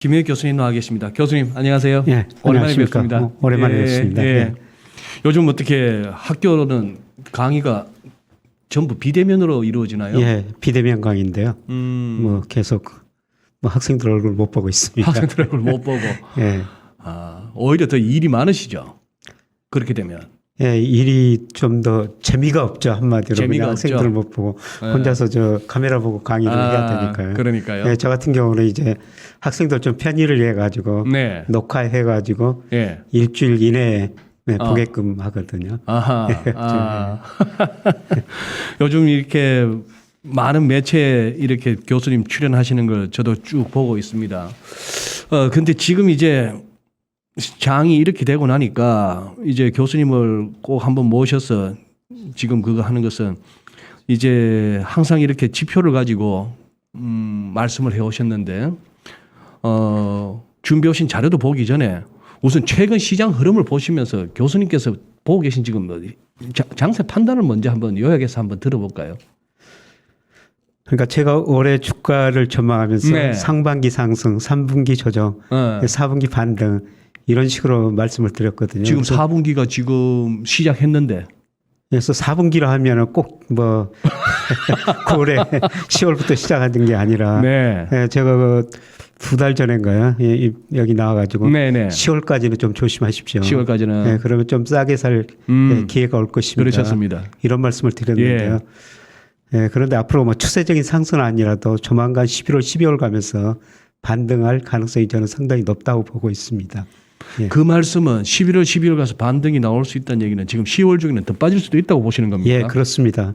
김혜혁 교수님 나와 계십니다. 교수님 안녕하세요. 예, 오랜만에 안녕하십니까. 뵙습니다. 오랜만에 뵙습니다. 예. 요즘 어떻게 학교는 강의가 전부 비대면으로 이루어지나요? 예, 비대면 강의인데요. 뭐 계속 뭐 학생들 얼굴 못 보고 있습니다. 학생들 얼굴 못 보고. 예. 오히려 더 일이 많으시죠. 그렇게 되면. 예, 일이 좀 더 재미가 없죠, 한마디로. 재미가 그냥 학생들 없죠. 못 보고 예. 혼자서 저 카메라 보고 강의를 해야 되니까요. 그러니까요. 예, 저 같은 경우는 이제 학생들 좀 편의를 해 가지고 네. 녹화해 가지고 예. 일주일 이내에 보게끔 하거든요. 아하. 요즘 이렇게 많은 매체에 이렇게 교수님 출연하시는 걸 저도 쭉 보고 있습니다. 근데 지금 이제 장이 이렇게 되고 나니까 이제 교수님을 꼭 한번 모셔서 지금 그거 하는 것은 이제 항상 이렇게 지표를 가지고 말씀을 해 오셨는데 준비해 오신 자료도 보기 전에 우선 최근 시장 흐름을 보시면서 교수님께서 보고 계신 지금 장세 판단을 먼저 한번 요약해서 한번 들어볼까요? 그러니까 제가 올해 주가를 전망하면서 네. 상반기 상승, 3분기 조정, 4분기 반등 이런 식으로 말씀을 드렸거든요. 지금 4분기가 지금 시작했는데 그래서 4분기로 하면은 꼭 뭐 9월에 10월부터 시작하는 게 아니라 네. 예, 제가 두 달 전인가요? 예, 여기 나와가지고 네네. 10월까지는 좀 조심하십시오. 10월까지는 예, 그러면 좀 싸게 살 기회가 올 것입니다. 그러셨습니다. 이런 말씀을 드렸는데요. 예, 그런데 앞으로 뭐 추세적인 상승은 아니라도 조만간 11월, 12월 가면서 반등할 가능성이 저는 상당히 높다고 보고 있습니다. 예. 그 말씀은 11월, 12월 가서 반등이 나올 수 있다는 얘기는 지금 10월 중에는 더 빠질 수도 있다고 보시는 겁니까? 예, 그렇습니다.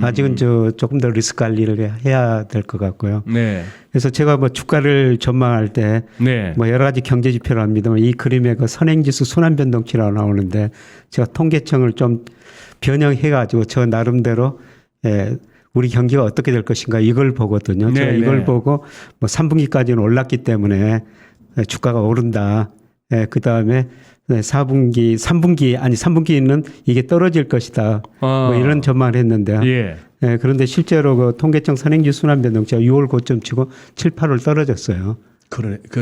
아직은 조금 더 리스크 관리를 해야 될 것 같고요. 네. 그래서 제가 뭐 주가를 전망할 때 네. 뭐 여러 가지 경제 지표를 합니다만 이 그림에 그 선행지수 순환변동치라고 나오는데 제가 통계청을 좀 변형해 가지고 저 나름대로 우리 경기가 어떻게 될 것인가 이걸 보거든요. 제가 네, 이걸 네. 보고 뭐 3분기까지는 올랐기 때문에 주가가 오른다. 그 다음에 4분기, 3분기는 이게 떨어질 것이다. 뭐 이런 전망을 했는데요. 예. 그런데 실제로 그 통계청 선행지수 순환변동치가 6월 고점 치고 7, 8월 떨어졌어요.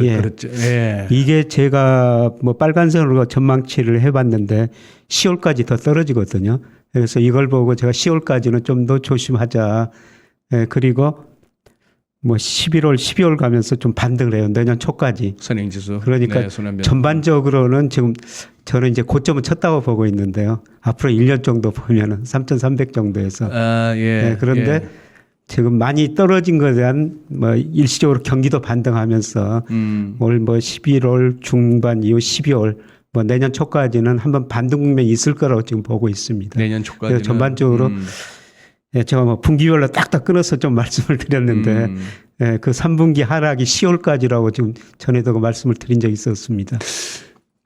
예. 그렇죠. 예. 이게 제가 뭐 빨간색으로 전망치를 해봤는데 10월까지 더 떨어지거든요. 그래서 이걸 보고 제가 10월까지는 좀 더 조심하자. 그리고 뭐 11월, 12월 가면서 좀 반등을 해요. 내년 초까지. 선행지수. 그러니까 네, 순환변동. 전반적으로는 지금 저는 이제 고점은 쳤다고 보고 있는데요. 앞으로 1년 정도 보면은 3,300 정도에서. 예. 그런데 예. 지금 많이 떨어진 것에 대한 뭐 일시적으로 경기도 반등하면서 올 뭐 11월 중반 이후 12월 뭐 내년 초까지는 한번 반등 국면이 있을 거라고 지금 보고 있습니다. 내년 초까지는 그래서 전반적으로 제가 뭐 분기별로 딱딱 끊어서 좀 말씀을 드렸는데 그 3분기 하락이 10월까지라고 지금 전에도 그 말씀을 드린 적이 있었습니다.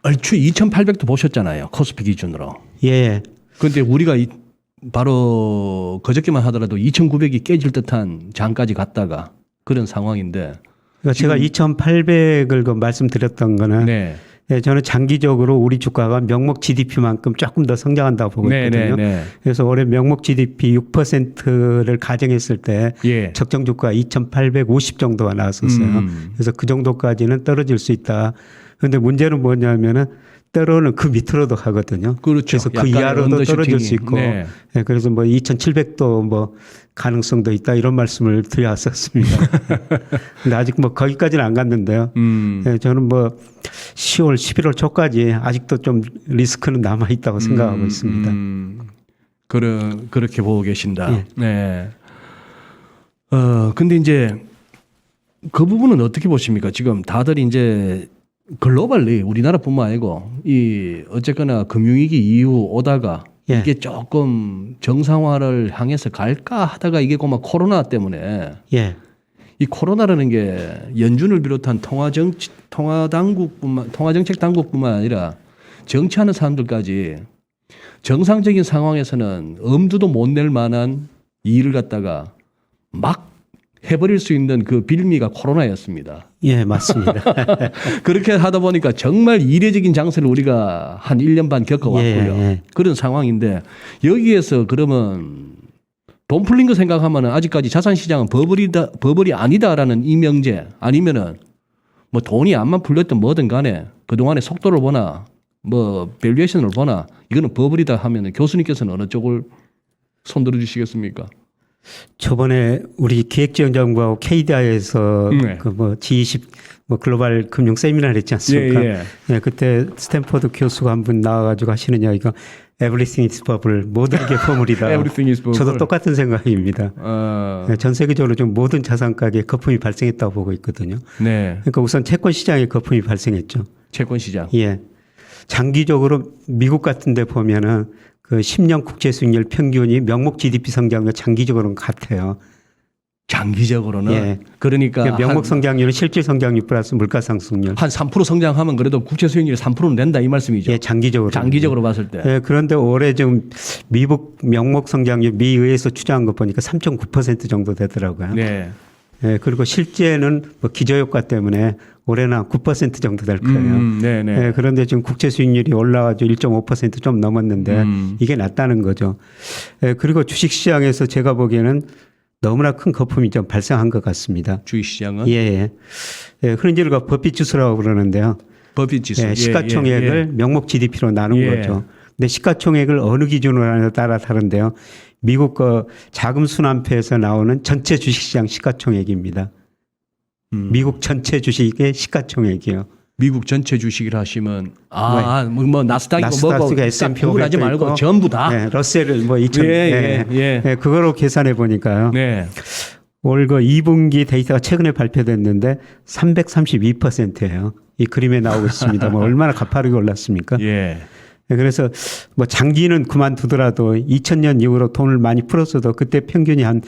얼추 2,800도 보셨잖아요. 코스피 기준으로. 예. 그런데 우리가 바로 그저께만 하더라도 2,900이 깨질 듯한 장까지 갔다가 그런 상황인데. 그러니까 제가 2,800을 그 말씀드렸던 거는 네. 저는 장기적으로 우리 주가가 명목 GDP만큼 조금 더 성장한다고 보고 있거든요. 네. 그래서 올해 명목 GDP 6%를 가정했을 때 예. 적정 주가 2,850 정도가 나왔었어요. 그래서 그 정도까지는 떨어질 수 있다. 그런데 문제는 뭐냐면은 때로는 그 밑으로도 가거든요. 그렇죠. 그래서 그 약간 이하로도 떨어질 수 있고. 네. 그래서 뭐 2,700도 뭐 가능성도 있다 이런 말씀을 드렸었습니다. 근데 아직 뭐 거기까지는 안 갔는데요. 저는 뭐 10월, 11월 초까지 아직도 좀 리스크는 남아 있다고 생각하고 있습니다. 그렇게 보고 계신다. 예. 네. 근데 이제 그 부분은 어떻게 보십니까? 지금 다들 이제 글로벌리 우리나라뿐만 아니고 이 어쨌거나 금융위기 이후 오다가 예. 이게 조금 정상화를 향해서 갈까 하다가 이게 고막 코로나 때문에 예. 이 코로나라는 게 연준을 비롯한 통화정책 당국뿐만 아니라 정치하는 사람들까지 정상적인 상황에서는 엄두도 못 낼 만한 일을 갖다가 막 해버릴 수 있는 그 빌미가 코로나였습니다. 예, 맞습니다. 그렇게 하다 보니까 정말 이례적인 장세를 우리가 한 1년 반 겪어왔고요. 예. 그런 상황인데 여기에서 그러면 돈 풀린 거 생각하면 아직까지 자산시장은 버블이 아니다라는 이명제 아니면은 뭐 돈이 안만 풀렸든 뭐든 간에 그동안의 속도를 보나 뭐 밸류에이션을 보나 이거는 버블이다 하면 교수님께서는 어느 쪽을 손들어 주시겠습니까? 저번에 우리 기획지원정부하고 KDI에서 네. 그 뭐 G20 뭐 글로벌 금융 세미나를 했지 않습니까? 예, 예. 네, 그때 스탠포드 교수가 한 분 나와가지고 하시는 이야기가 Everything is bubble. 모든 게 버블이다. Everything is bubble. 저도 똑같은 생각입니다. 네, 전 세계적으로 좀 모든 자산 가격에 거품이 발생했다고 보고 있거든요. 네. 그러니까 우선 채권 시장에 거품이 발생했죠. 채권 시장. 예. 장기적으로 미국 같은 데 보면은 그 10년 국채 수익률 평균이 명목 GDP 성장과 장기적으로는 같아요. 장기적으로는 예. 그러니까 명목 성장률은 실질 성장률 플러스 물가 상승률. 한 3% 성장하면 그래도 국채 수익률이 3%는 된다 이 말씀이죠. 예, 장기적으로. 장기적으로 봤을 때. 예, 그런데 올해 좀 미국 명목 성장률 미의회에서 추정한 거 보니까 3.9% 정도 되더라고요. 네. 예, 그리고 실제는 뭐 기저효과 때문에 올해는 한 9% 정도 될 거예요. 네, 네. 예, 그런데 지금 국채 수익률이 올라가지고 1.5%좀 넘었는데 이게 낮다는 거죠. 예, 그리고 주식시장에서 제가 보기에는 너무나 큰 거품이 좀 발생한 것 같습니다. 주식 시장은 예, 예. 예, 흔히 우리가 버핏 지수라고 그러는데요. 버핏 지수. 예, 시가총액을 명목 GDP로 나눈 예. 거죠. 근데 시가총액을 어느 기준으로 하느냐에 따라 다른데요. 미국 거 자금 순환표에서 나오는 전체 주식시장 시가총액입니다. 미국 전체 주식의 시가총액이요. 미국 전체 주식을 하시면 뭐 나스닥이고 나스닥, 뭐고 S&P 구분하지 500도 말고 있고, 전부 다. 네, 러셀을 뭐 2천 예. 그거로 계산해 보니까요. 네. 올 그 2분기 데이터가 최근에 발표됐는데 332%예요. 이 그림에 나오고 있습니다. 뭐 얼마나 가파르게 올랐습니까? 예. 네, 그래서 뭐 장기는 그만두더라도 2000년 이후로 돈을 많이 풀었어도 그때 평균이 한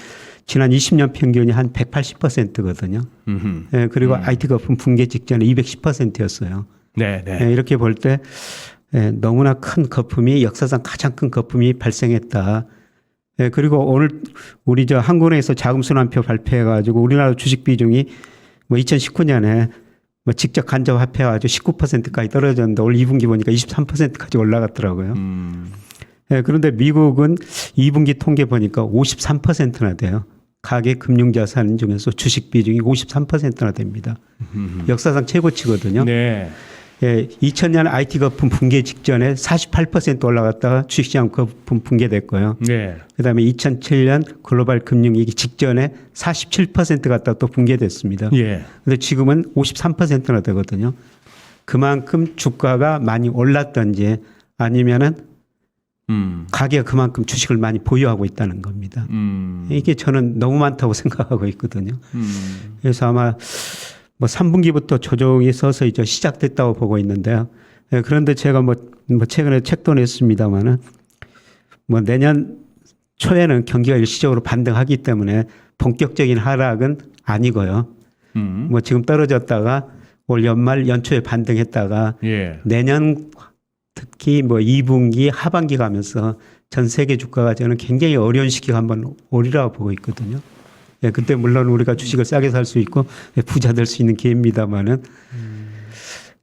지난 20년 평균이 한 180%거든요. 예, 그리고 IT 거품 붕괴 직전에 210%였어요. 네, 네. 예, 이렇게 볼 때 너무나 큰 거품이 역사상 가장 큰 거품이 발생했다. 예, 그리고 오늘 우리 저 한국은행에서 자금순환표 발표해가지고 우리나라 주식 비중이 뭐 2019년에 뭐 직접 간접 화폐해가지고 19%까지 떨어졌는데 올 2분기 보니까 23%까지 올라갔더라고요. 예, 그런데 미국은 2분기 통계 보니까 53%나 돼요. 가계 금융자산 중에서 주식 비중이 53%나 됩니다. 역사상 최고치거든요. 네. 예, 2000년 IT 거품 붕괴 직전에 48% 올라갔다가 주식시장 거품 붕괴됐고요. 네. 그다음에 2007년 글로벌 금융위기 직전에 47% 갔다가 또 붕괴됐습니다. 예. 근데 지금은 53%나 되거든요. 그만큼 주가가 많이 올랐던지 아니면은 가게가 그만큼 주식을 많이 보유하고 있다는 겁니다. 이게 저는 너무 많다고 생각하고 있거든요. 그래서 아마 뭐 3분기부터 조정이 서서히 시작됐다고 보고 있는데요. 예, 그런데 제가 뭐 최근에 책도 냈습니다만은 뭐 내년 초에는 경기가 일시적으로 반등하기 때문에 본격적인 하락은 아니고요. 뭐 지금 떨어졌다가 올 연말 연초에 반등했다가 예. 내년 특히 뭐 2분기 하반기 가면서 전 세계 주가가 저는 굉장히 어려운 시기가 한번 오리라고 보고 있거든요. 예, 그때 물론 우리가 주식을 싸게 살 수 있고 부자 될 수 있는 기회입니다만은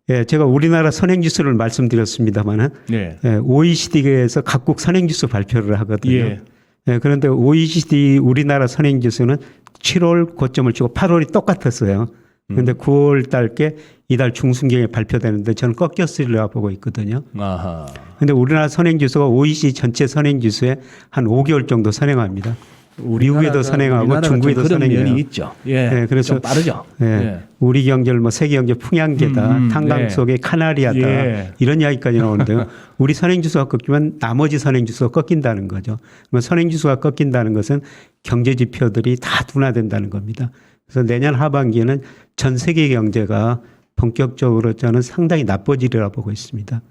예, 제가 우리나라 선행지수를 말씀드렸습니다만은 네. 예, OECD에서 각국 선행지수 발표를 하거든요. 예. 예, 그런데 OECD 우리나라 선행지수는 7월 고점을 치고 8월이 똑같았어요. 그런데 9월 달께 이달 중순경에 발표되는데 저는 꺾였으리라 보고 있거든요. 아하. 그런데 우리나라 선행지수가 OECD 전체 선행지수에 한 5개월 정도 선행합니다. 미국에도 선행하고 중국에도 그런 선행해요. 면이 있죠. 예. 네, 그래서 좀 빠르죠. 예, 예. 우리 경제를 뭐 세계 경제 풍향계다, 탄광 네. 속의 카나리아다 예. 이런 이야기까지 나오는데요. 우리 선행지수가 꺾이면 나머지 선행지수가 꺾인다는 거죠. 그러면 선행지수가 꺾인다는 것은 경제 지표들이 다 둔화된다는 겁니다. 그래서 내년 하반기에는 전 세계 경제가 본격적으로 저는 상당히 나빠지리라 보고 있습니다.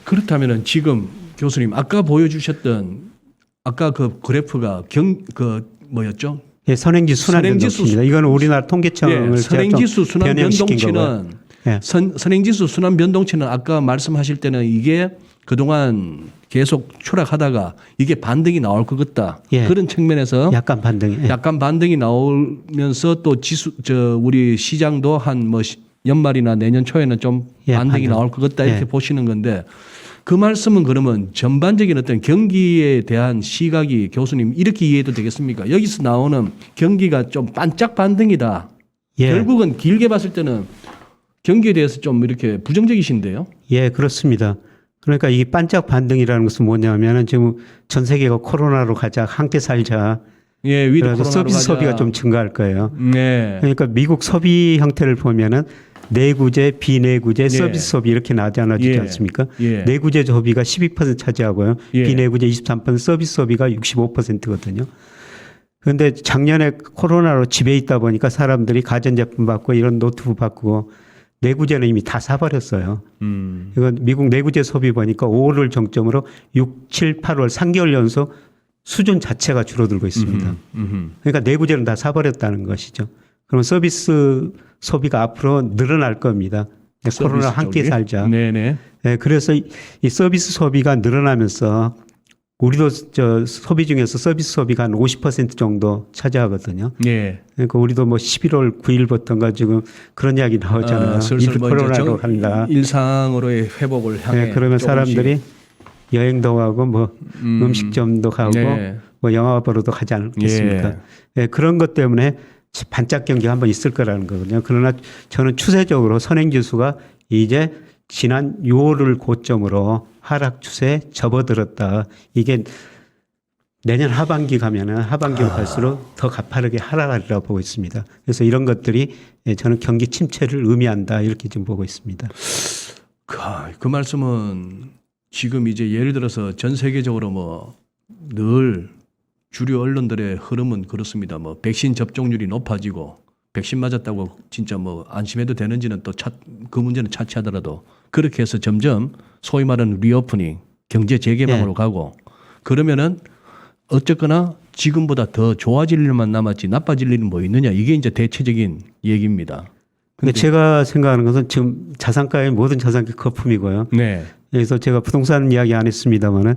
그렇다면은 지금 교수님 아까 보여주셨던 아까 그 그래프가 뭐였죠? 예, 선행지수 순환 선행지수 변동치입니다. 이거는 우리나라 통계청을 예, 선행지수 순환 변동치는 예. 선행지수 순환 변동치는 아까 말씀하실 때는 이게 그동안 계속 추락하다가 이게 반등이 나올 것 같다. 예. 그런 측면에서 약간 반등이. 예. 약간 반등이 나오면서 또 우리 시장도 한 뭐 연말이나 내년 초에는 좀 예, 반등이 반등. 나올 것 같다 이렇게 예. 보시는 건데 그 말씀은 그러면 전반적인 어떤 경기에 대한 시각이 교수님 이렇게 이해해도 되겠습니까? 여기서 나오는 경기가 좀 반짝 반등이다. 예. 결국은 길게 봤을 때는 경기에 대해서 좀 이렇게 부정적이신데요. 예, 그렇습니다. 그러니까 이 반짝 반등이라는 것은 뭐냐면은 지금 전 세계가 코로나로 가자, 함께 살자. 예, 위드 그래서 코로나로 서비스 가자. 소비가 좀 증가할 거예요. 네. 그러니까 미국 소비 형태를 보면은 내구재, 비내구재, 예. 서비스 소비 이렇게 나눠지지 예. 않습니까? 예. 내구재 소비가 12% 차지하고요. 예. 비내구재 23%, 서비스 소비가 65%거든요. 그런데 작년에 코로나로 집에 있다 보니까 사람들이 가전제품 받고 이런 노트북 바꾸고 내구재는 이미 다 사버렸어요. 이건 미국 내구재 소비 보니까 5월을 정점으로 6, 7, 8월 3개월 연속 수준 자체가 줄어들고 있습니다. 그러니까 내구재는 다 사버렸다는 것이죠. 그럼 서비스 소비가 앞으로 늘어날 겁니다. 코로나 함께 살자. 네네. 네, 그래서 이 서비스 소비가 늘어나면서 우리도 저 소비 중에서 서비스 소비가 한 50% 정도 차지하거든요. 예. 그러니까 우리도 뭐 11월 9일부터인가 지금 그런 이야기 나오잖아요. 슬슬 뭐 코로나로 간다. 일상으로의 회복을 향해. 네, 그러면 조금씩. 사람들이 여행도 가고 뭐 음식점도 가고 네. 뭐 영화 보러도 가지 않겠습니까? 네, 그런 것 때문에 반짝 경기가 한번 있을 거라는 거거든요. 그러나 저는 추세적으로 선행지수가 이제 지난 6월을 고점으로 하락 추세에 접어들었다. 이게 내년 하반기 가면은 하반기로 갈수록 더 가파르게 하락하리라고 보고 있습니다. 그래서 이런 것들이 저는 경기 침체를 의미한다 이렇게 좀 보고 있습니다. 그 말씀은 지금 이제 예를 들어서 전 세계적으로 뭐 늘 주류 언론들의 흐름은 그렇습니다. 뭐 백신 접종률이 높아지고 백신 맞았다고 진짜 뭐 안심해도 되는지는 또 그 문제는 차치하더라도 그렇게 해서 점점 소위 말하는 리오프닝 경제 재개방으로 가고 그러면은 어쨌거나 지금보다 더 좋아질 일만 남았지 나빠질 일은 뭐 있느냐 이게 이제 대체적인 얘기입니다. 근데 제가 생각하는 것은 지금 자산가의 모든 자산가 거품이고요. 네. 그래서 제가 부동산 이야기 안 했습니다만은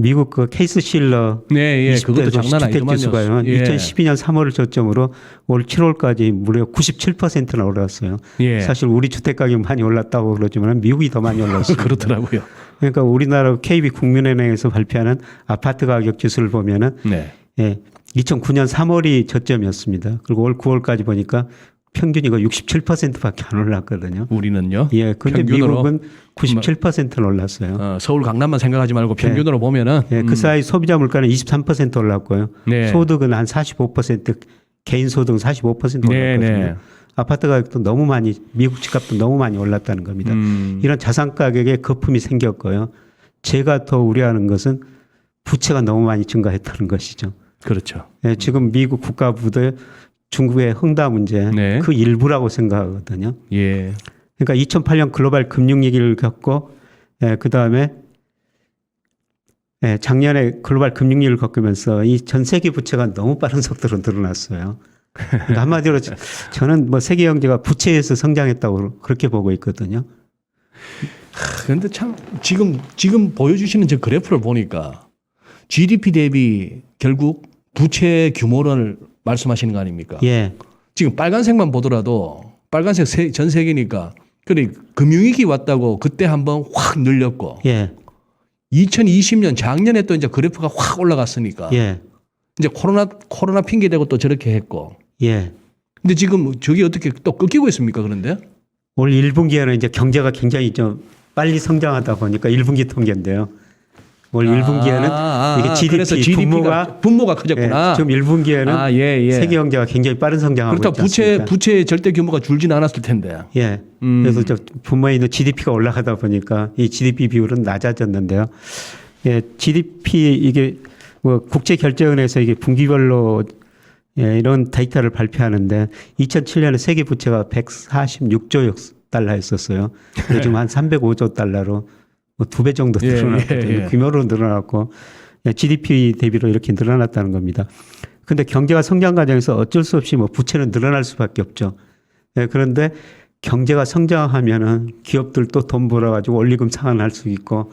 미국 그 케이스 실러 네, 예, 그것도 장난 아니더만요. 주택지수가요. 예. 2012년 3월을 저점으로 올 7월까지 무려 97%나 올랐어요. 예. 사실 우리 주택 가격 많이 올랐다고 그러지만 미국이 더 많이 올랐어요. 그렇더라고요. 그러니까 우리나라 KB 국민은행에서 발표하는 아파트 가격 지수를 보면은 네. 예, 2009년 3월이 저점이었습니다. 그리고 올 9월까지 보니까 평균이 거의 67%밖에 안 올랐거든요. 우리는요. 예, 근데 평균으로 미국은 97%는 올랐어요. 서울 강남만 생각하지 말고 평균으로 보면은 예, 그 사이 소비자 물가는 23% 올랐고요. 네. 소득은 한 45%, 개인 소득은 45% 네, 올랐거든요. 네. 아파트 가격도 너무 많이, 미국 집값도 너무 많이 올랐다는 겁니다. 이런 자산 가격에 거품이 생겼고요. 제가 더 우려하는 것은 부채가 너무 많이 증가했다는 것이죠. 그렇죠. 예, 지금 미국 국가부도 중국의 헝다 문제 네. 그 일부라고 생각하거든요. 예. 그러니까 2008년 글로벌 금융위기를 겪고 그 다음에 작년에 글로벌 금융위기를 겪으면서 이 전 세계 부채가 너무 빠른 속도로 늘어났어요. 그러니까 한마디로 저는 뭐 세계 경제가 부채에서 성장했다고 그렇게 보고 있거든요. 그런데 참 지금 보여주시는 저 그래프를 보니까 GDP 대비 결국 부채 규모를 말씀하시는 거 아닙니까? 예, 지금 빨간색만 보더라도 빨간색 전 세계니까 그래 금융위기 왔다고 그때 한번 확 늘렸고 예, 2020년 작년에 또 이제 그래프가 확 올라갔으니까 예, 이제 코로나 핑계 대고 또 저렇게 했고 예. 근데 지금 저게 어떻게 또 꺾이고 있습니까? 그런데 올 1분기에는 이제 경제가 굉장히 좀 빨리 성장하다 보니까 1분기 통계인데요. 올 1분기에는 이게 GDP 그래서 분모가 커졌구나. 예, 지금 1분기에는 예. 세계 경제가 굉장히 빠른 성장하고 그렇다 있지 않습니까? 부채 절대 규모가 줄지는 않았을 텐데. 예. 그래서 저 분모에 있는 GDP가 올라가다 보니까 이 GDP 비율은 낮아졌는데요. 예, GDP 이게 뭐 국제결제은행에서 이게 분기별로 이런 데이터를 발표하는데 2007년에 세계 부채가 146조 달러였었어요. 요즘 한 305조 달러로 뭐 2배 정도 늘어났거든요. 규모로 늘어났고 GDP 대비로 이렇게 늘어났다는 겁니다. 그런데 경제가 성장 과정에서 어쩔 수 없이 뭐 부채는 늘어날 수밖에 없죠. 그런데 경제가 성장하면은 기업들도 돈 벌어가지고 원리금 상환할 수 있고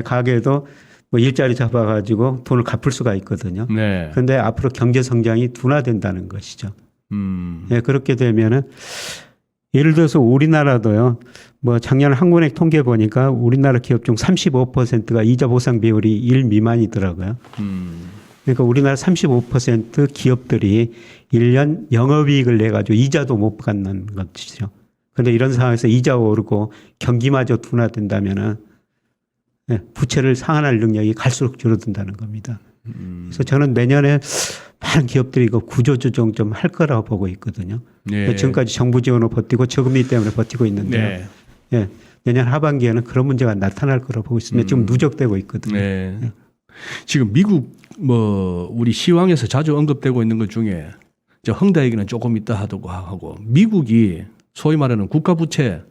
가게도 뭐 일자리 잡아가지고 돈을 갚을 수가 있거든요. 네. 그런데 앞으로 경제 성장이 둔화된다는 것이죠. 그렇게 되면은 예를 들어서 우리나라도요. 뭐 작년 한국은행 통계 보니까 우리나라 기업 중 35%가 이자 보상 비율이 1 미만이더라고요. 그러니까 우리나라 35% 기업들이 1년 영업이익을 내 가지고 이자도 못 받는 것이죠. 그런데 이런 상황에서 이자가 오르고 경기마저 둔화된다면은 부채를 상환할 능력이 갈수록 줄어든다는 겁니다. 그래서 저는 내년에 많은 기업들이 이거 구조조정 좀 할 거라고 보고 있거든요. 네. 지금까지 정부 지원으로 버티고 저금리 때문에 버티고 있는데 네. 내년 하반기에는 그런 문제가 나타날 거라고 보고 있습니다. 지금 누적되고 있거든요. 네. 지금 미국 뭐 우리 시황에서 자주 언급되고 있는 것 중에 저 흥다 얘기는 조금 이따 하고 미국이 소위 말하는 국가 부채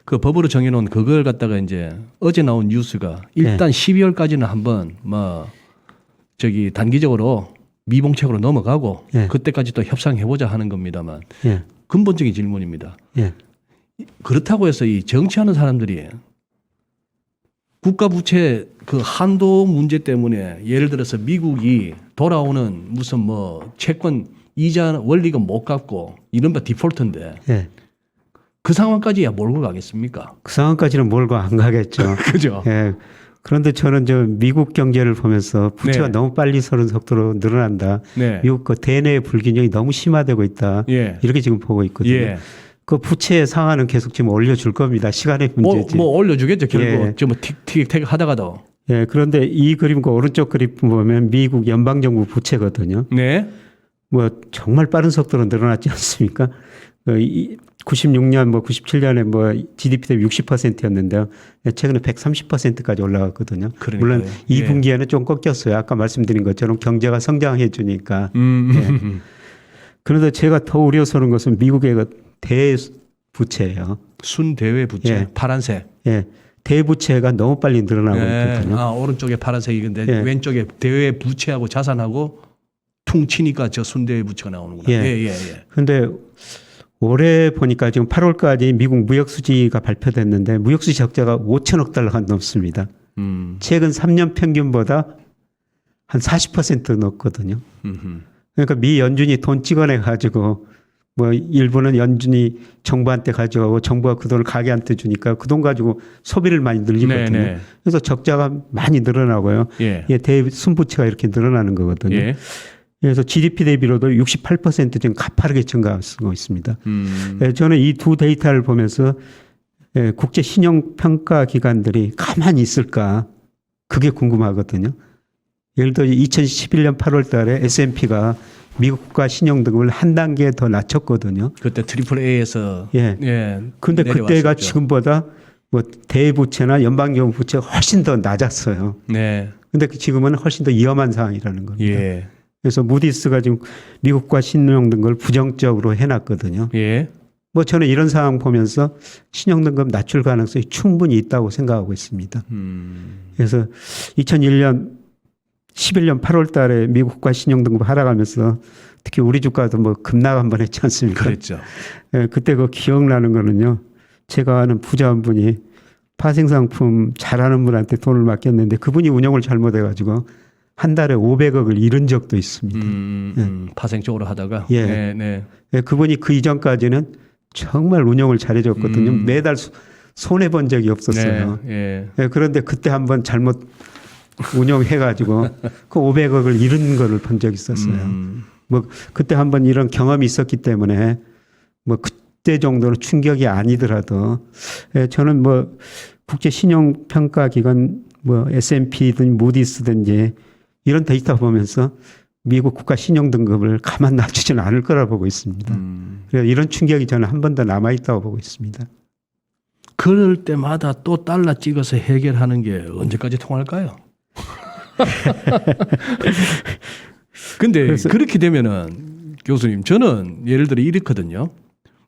그 법으로 정해놓은 그걸 갖다가 이제 어제 나온 뉴스가 일단 12월까지는 한번 뭐 저기 단기적으로 미봉책으로 넘어가고 그때까지 또 협상해보자 하는 겁니다만 근본적인 질문입니다. 그렇다고 해서 이 정치하는 사람들이 국가 부채 그 한도 문제 때문에 예를 들어서 미국이 돌아오는 무슨 뭐 채권 이자 원리금 못 갚고 이른바 디폴트인데 그 상황까지야 몰고 가겠습니까? 그 상황까지는 몰고 안 가겠죠. 그죠? 그런데 저는 저 미국 경제를 보면서 부채가 너무 빨리 서는 속도로 늘어난다. 미국 그 대내 불균형이 너무 심화되고 있다. 이렇게 지금 보고 있거든요. 그 부채 상한은 계속 지금 올려줄 겁니다. 시간의 문제지. 뭐 올려주겠죠. 결국 좀 틱틱 하다가도. 그런데 이 그림 그 오른쪽 그림 보면 미국 연방정부 부채거든요. 뭐 정말 빠른 속도로 늘어났지 않습니까? 96년 뭐 97년에 뭐 GDP 대비 60%였는데요. 최근에 130%까지 올라갔거든요. 그러니까요. 물론 2분기에는 좀 꺾였어요. 아까 말씀드린 것처럼 경제가 성장해 주니까. 그런데 제가 더 우려스러운 것은 미국의 그 대부채예요. 순대외 부채 파란색. 대부채가 너무 빨리 늘어나고 있거든요. 오른쪽에 파란색이 근데 왼쪽에 대외 부채하고 자산하고 퉁치니까 저 순대외 부채가 나오는구나. 그런데 올해 보니까 지금 8월까지 미국 무역 수지가 발표됐는데 무역 수지 적자가 5천억 달러가 넘습니다. 최근 3년 평균보다 한 40% 넘거든요. 그러니까 미 연준이 돈 찍어내 가지고 뭐 일부는 연준이 정부한테 가져가고 정부가 그 돈을 가게한테 주니까 그 돈 가지고 소비를 많이 늘리거든요. 그래서 적자가 많이 늘어나고요. 대순부채가 이렇게 늘어나는 거거든요. 그래서 GDP 대비로도 68% 지금 가파르게 증가하고 있습니다. 저는 이 두 데이터를 보면서 국제 신용 평가 기관들이 가만히 있을까 그게 궁금하거든요. 예를 들어 2011년 8월 달에 S&P가 미국 국가 신용 등급을 한 단계 더 낮췄거든요. 그때 트리플 A에서 근데 그때가 지금보다 뭐 대부채나 연방정부 부채가 훨씬 더 낮았어요. 근데 지금은 훨씬 더 위험한 상황이라는 겁니다. 그래서 무디스가 지금 미국과 신용 등급을 부정적으로 해놨거든요. 뭐 저는 이런 상황 보면서 신용 등급 낮출 가능성이 충분히 있다고 생각하고 있습니다. 그래서 2011년 8월 달에 미국과 신용 등급 하락하면서 특히 우리 주가도 뭐 급락 한번 했지 않습니까? 그랬죠. 그때 그 기억나는 거는요. 제가 아는 부자 한 분이 파생상품 잘하는 분한테 돈을 맡겼는데 그분이 운영을 잘못해가지고 한 달에 500억을 잃은 적도 있습니다. 파생 쪽으로 하다가. 그분이 그 이전까지는 정말 운영을 잘해줬거든요. 매달 손해 본 적이 없었어요. 그런데 그때 한번 잘못 운영해가지고 그 500억을 잃은 거를 본 적이 있었어요. 뭐 그때 한번 이런 경험이 있었기 때문에 뭐 그때 정도는 충격이 아니더라도 저는 뭐 국제 신용 평가 기관 뭐 S&P든 무디스든지 이런 데이터 보면서 미국 국가 신용 등급을 가만 낮추지는 않을 거라 보고 있습니다. 그래서 이런 충격이 저는 한 번 더 남아 있다고 보고 있습니다. 그럴 때마다 또 달러 찍어서 해결하는 게 언제까지 통할까요? 근데 그렇게 되면은 교수님 저는 예를 들어 이렇거든요.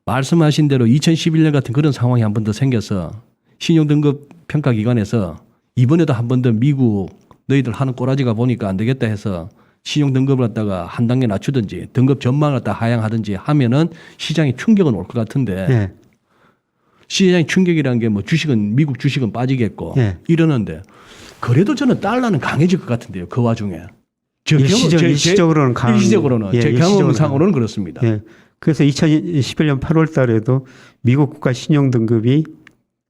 말씀하신 대로 2011년 같은 그런 상황이 한 번 더 생겨서 신용등급 평가기관에서 이번에도 한 번 더 미국 너희들 하는 꼬라지가 보니까 안 되겠다 해서 신용등급을 갖다가 한 단계 낮추든지 등급 전망을 갖다 하향하든지 하면은 시장에 충격은 올 것 같은데 시장의 충격이라는 게 뭐 주식은 미국 주식은 빠지겠고 이러는데 그래도 저는 달러는 강해질 것 같은데요. 그 와중에. 일시적으로는 제 경험상으로는 그렇습니다. 그래서 2011년 8월 달에도 미국 국가 신용 등급이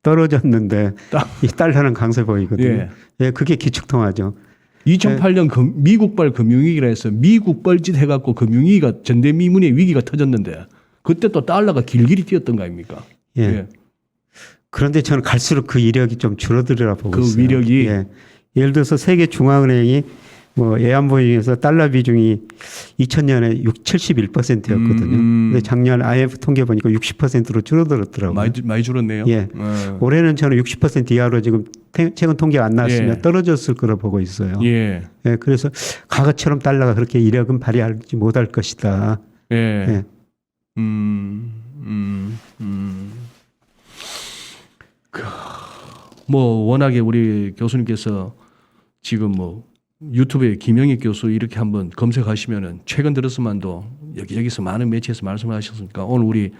떨어졌는데 이 달러는 강세 보이거든요. 그게 기축통화죠. 2008년 미국발 금융위기라 해서 미국 뻘짓 해갖고 금융위기가 전대미문의 위기가 터졌는데 그때 또 달러가 길길이 뛰었던 거 아닙니까? 예. 그런데 저는 갈수록 그 이력이 좀 줄어들으라 보고 그 있어요. 위력이 예. 예를 들어서 세계 중앙은행이 뭐 외환보유에서 달러 비중이 2000년에 71%였거든요. 근데 작년 IMF 통계 보니까 60%로 줄어들었더라고요. 많이 줄었네요. 예. 올해는 저는 60% 이하로 지금 최근 통계가 안 나왔으면 예. 떨어졌을 거라 보고 있어요. 예. 예, 그래서 과거처럼 달러가 그렇게 이력은 발휘하지 못할 것이다. 예. 예. 뭐 워낙에 우리 교수님께서 지금 뭐 유튜브에 김영익 교수 이렇게 한번 검색하시면은 최근 들어서만도 여기저기서 많은 매체에서 말씀하셨으니까 오늘 우리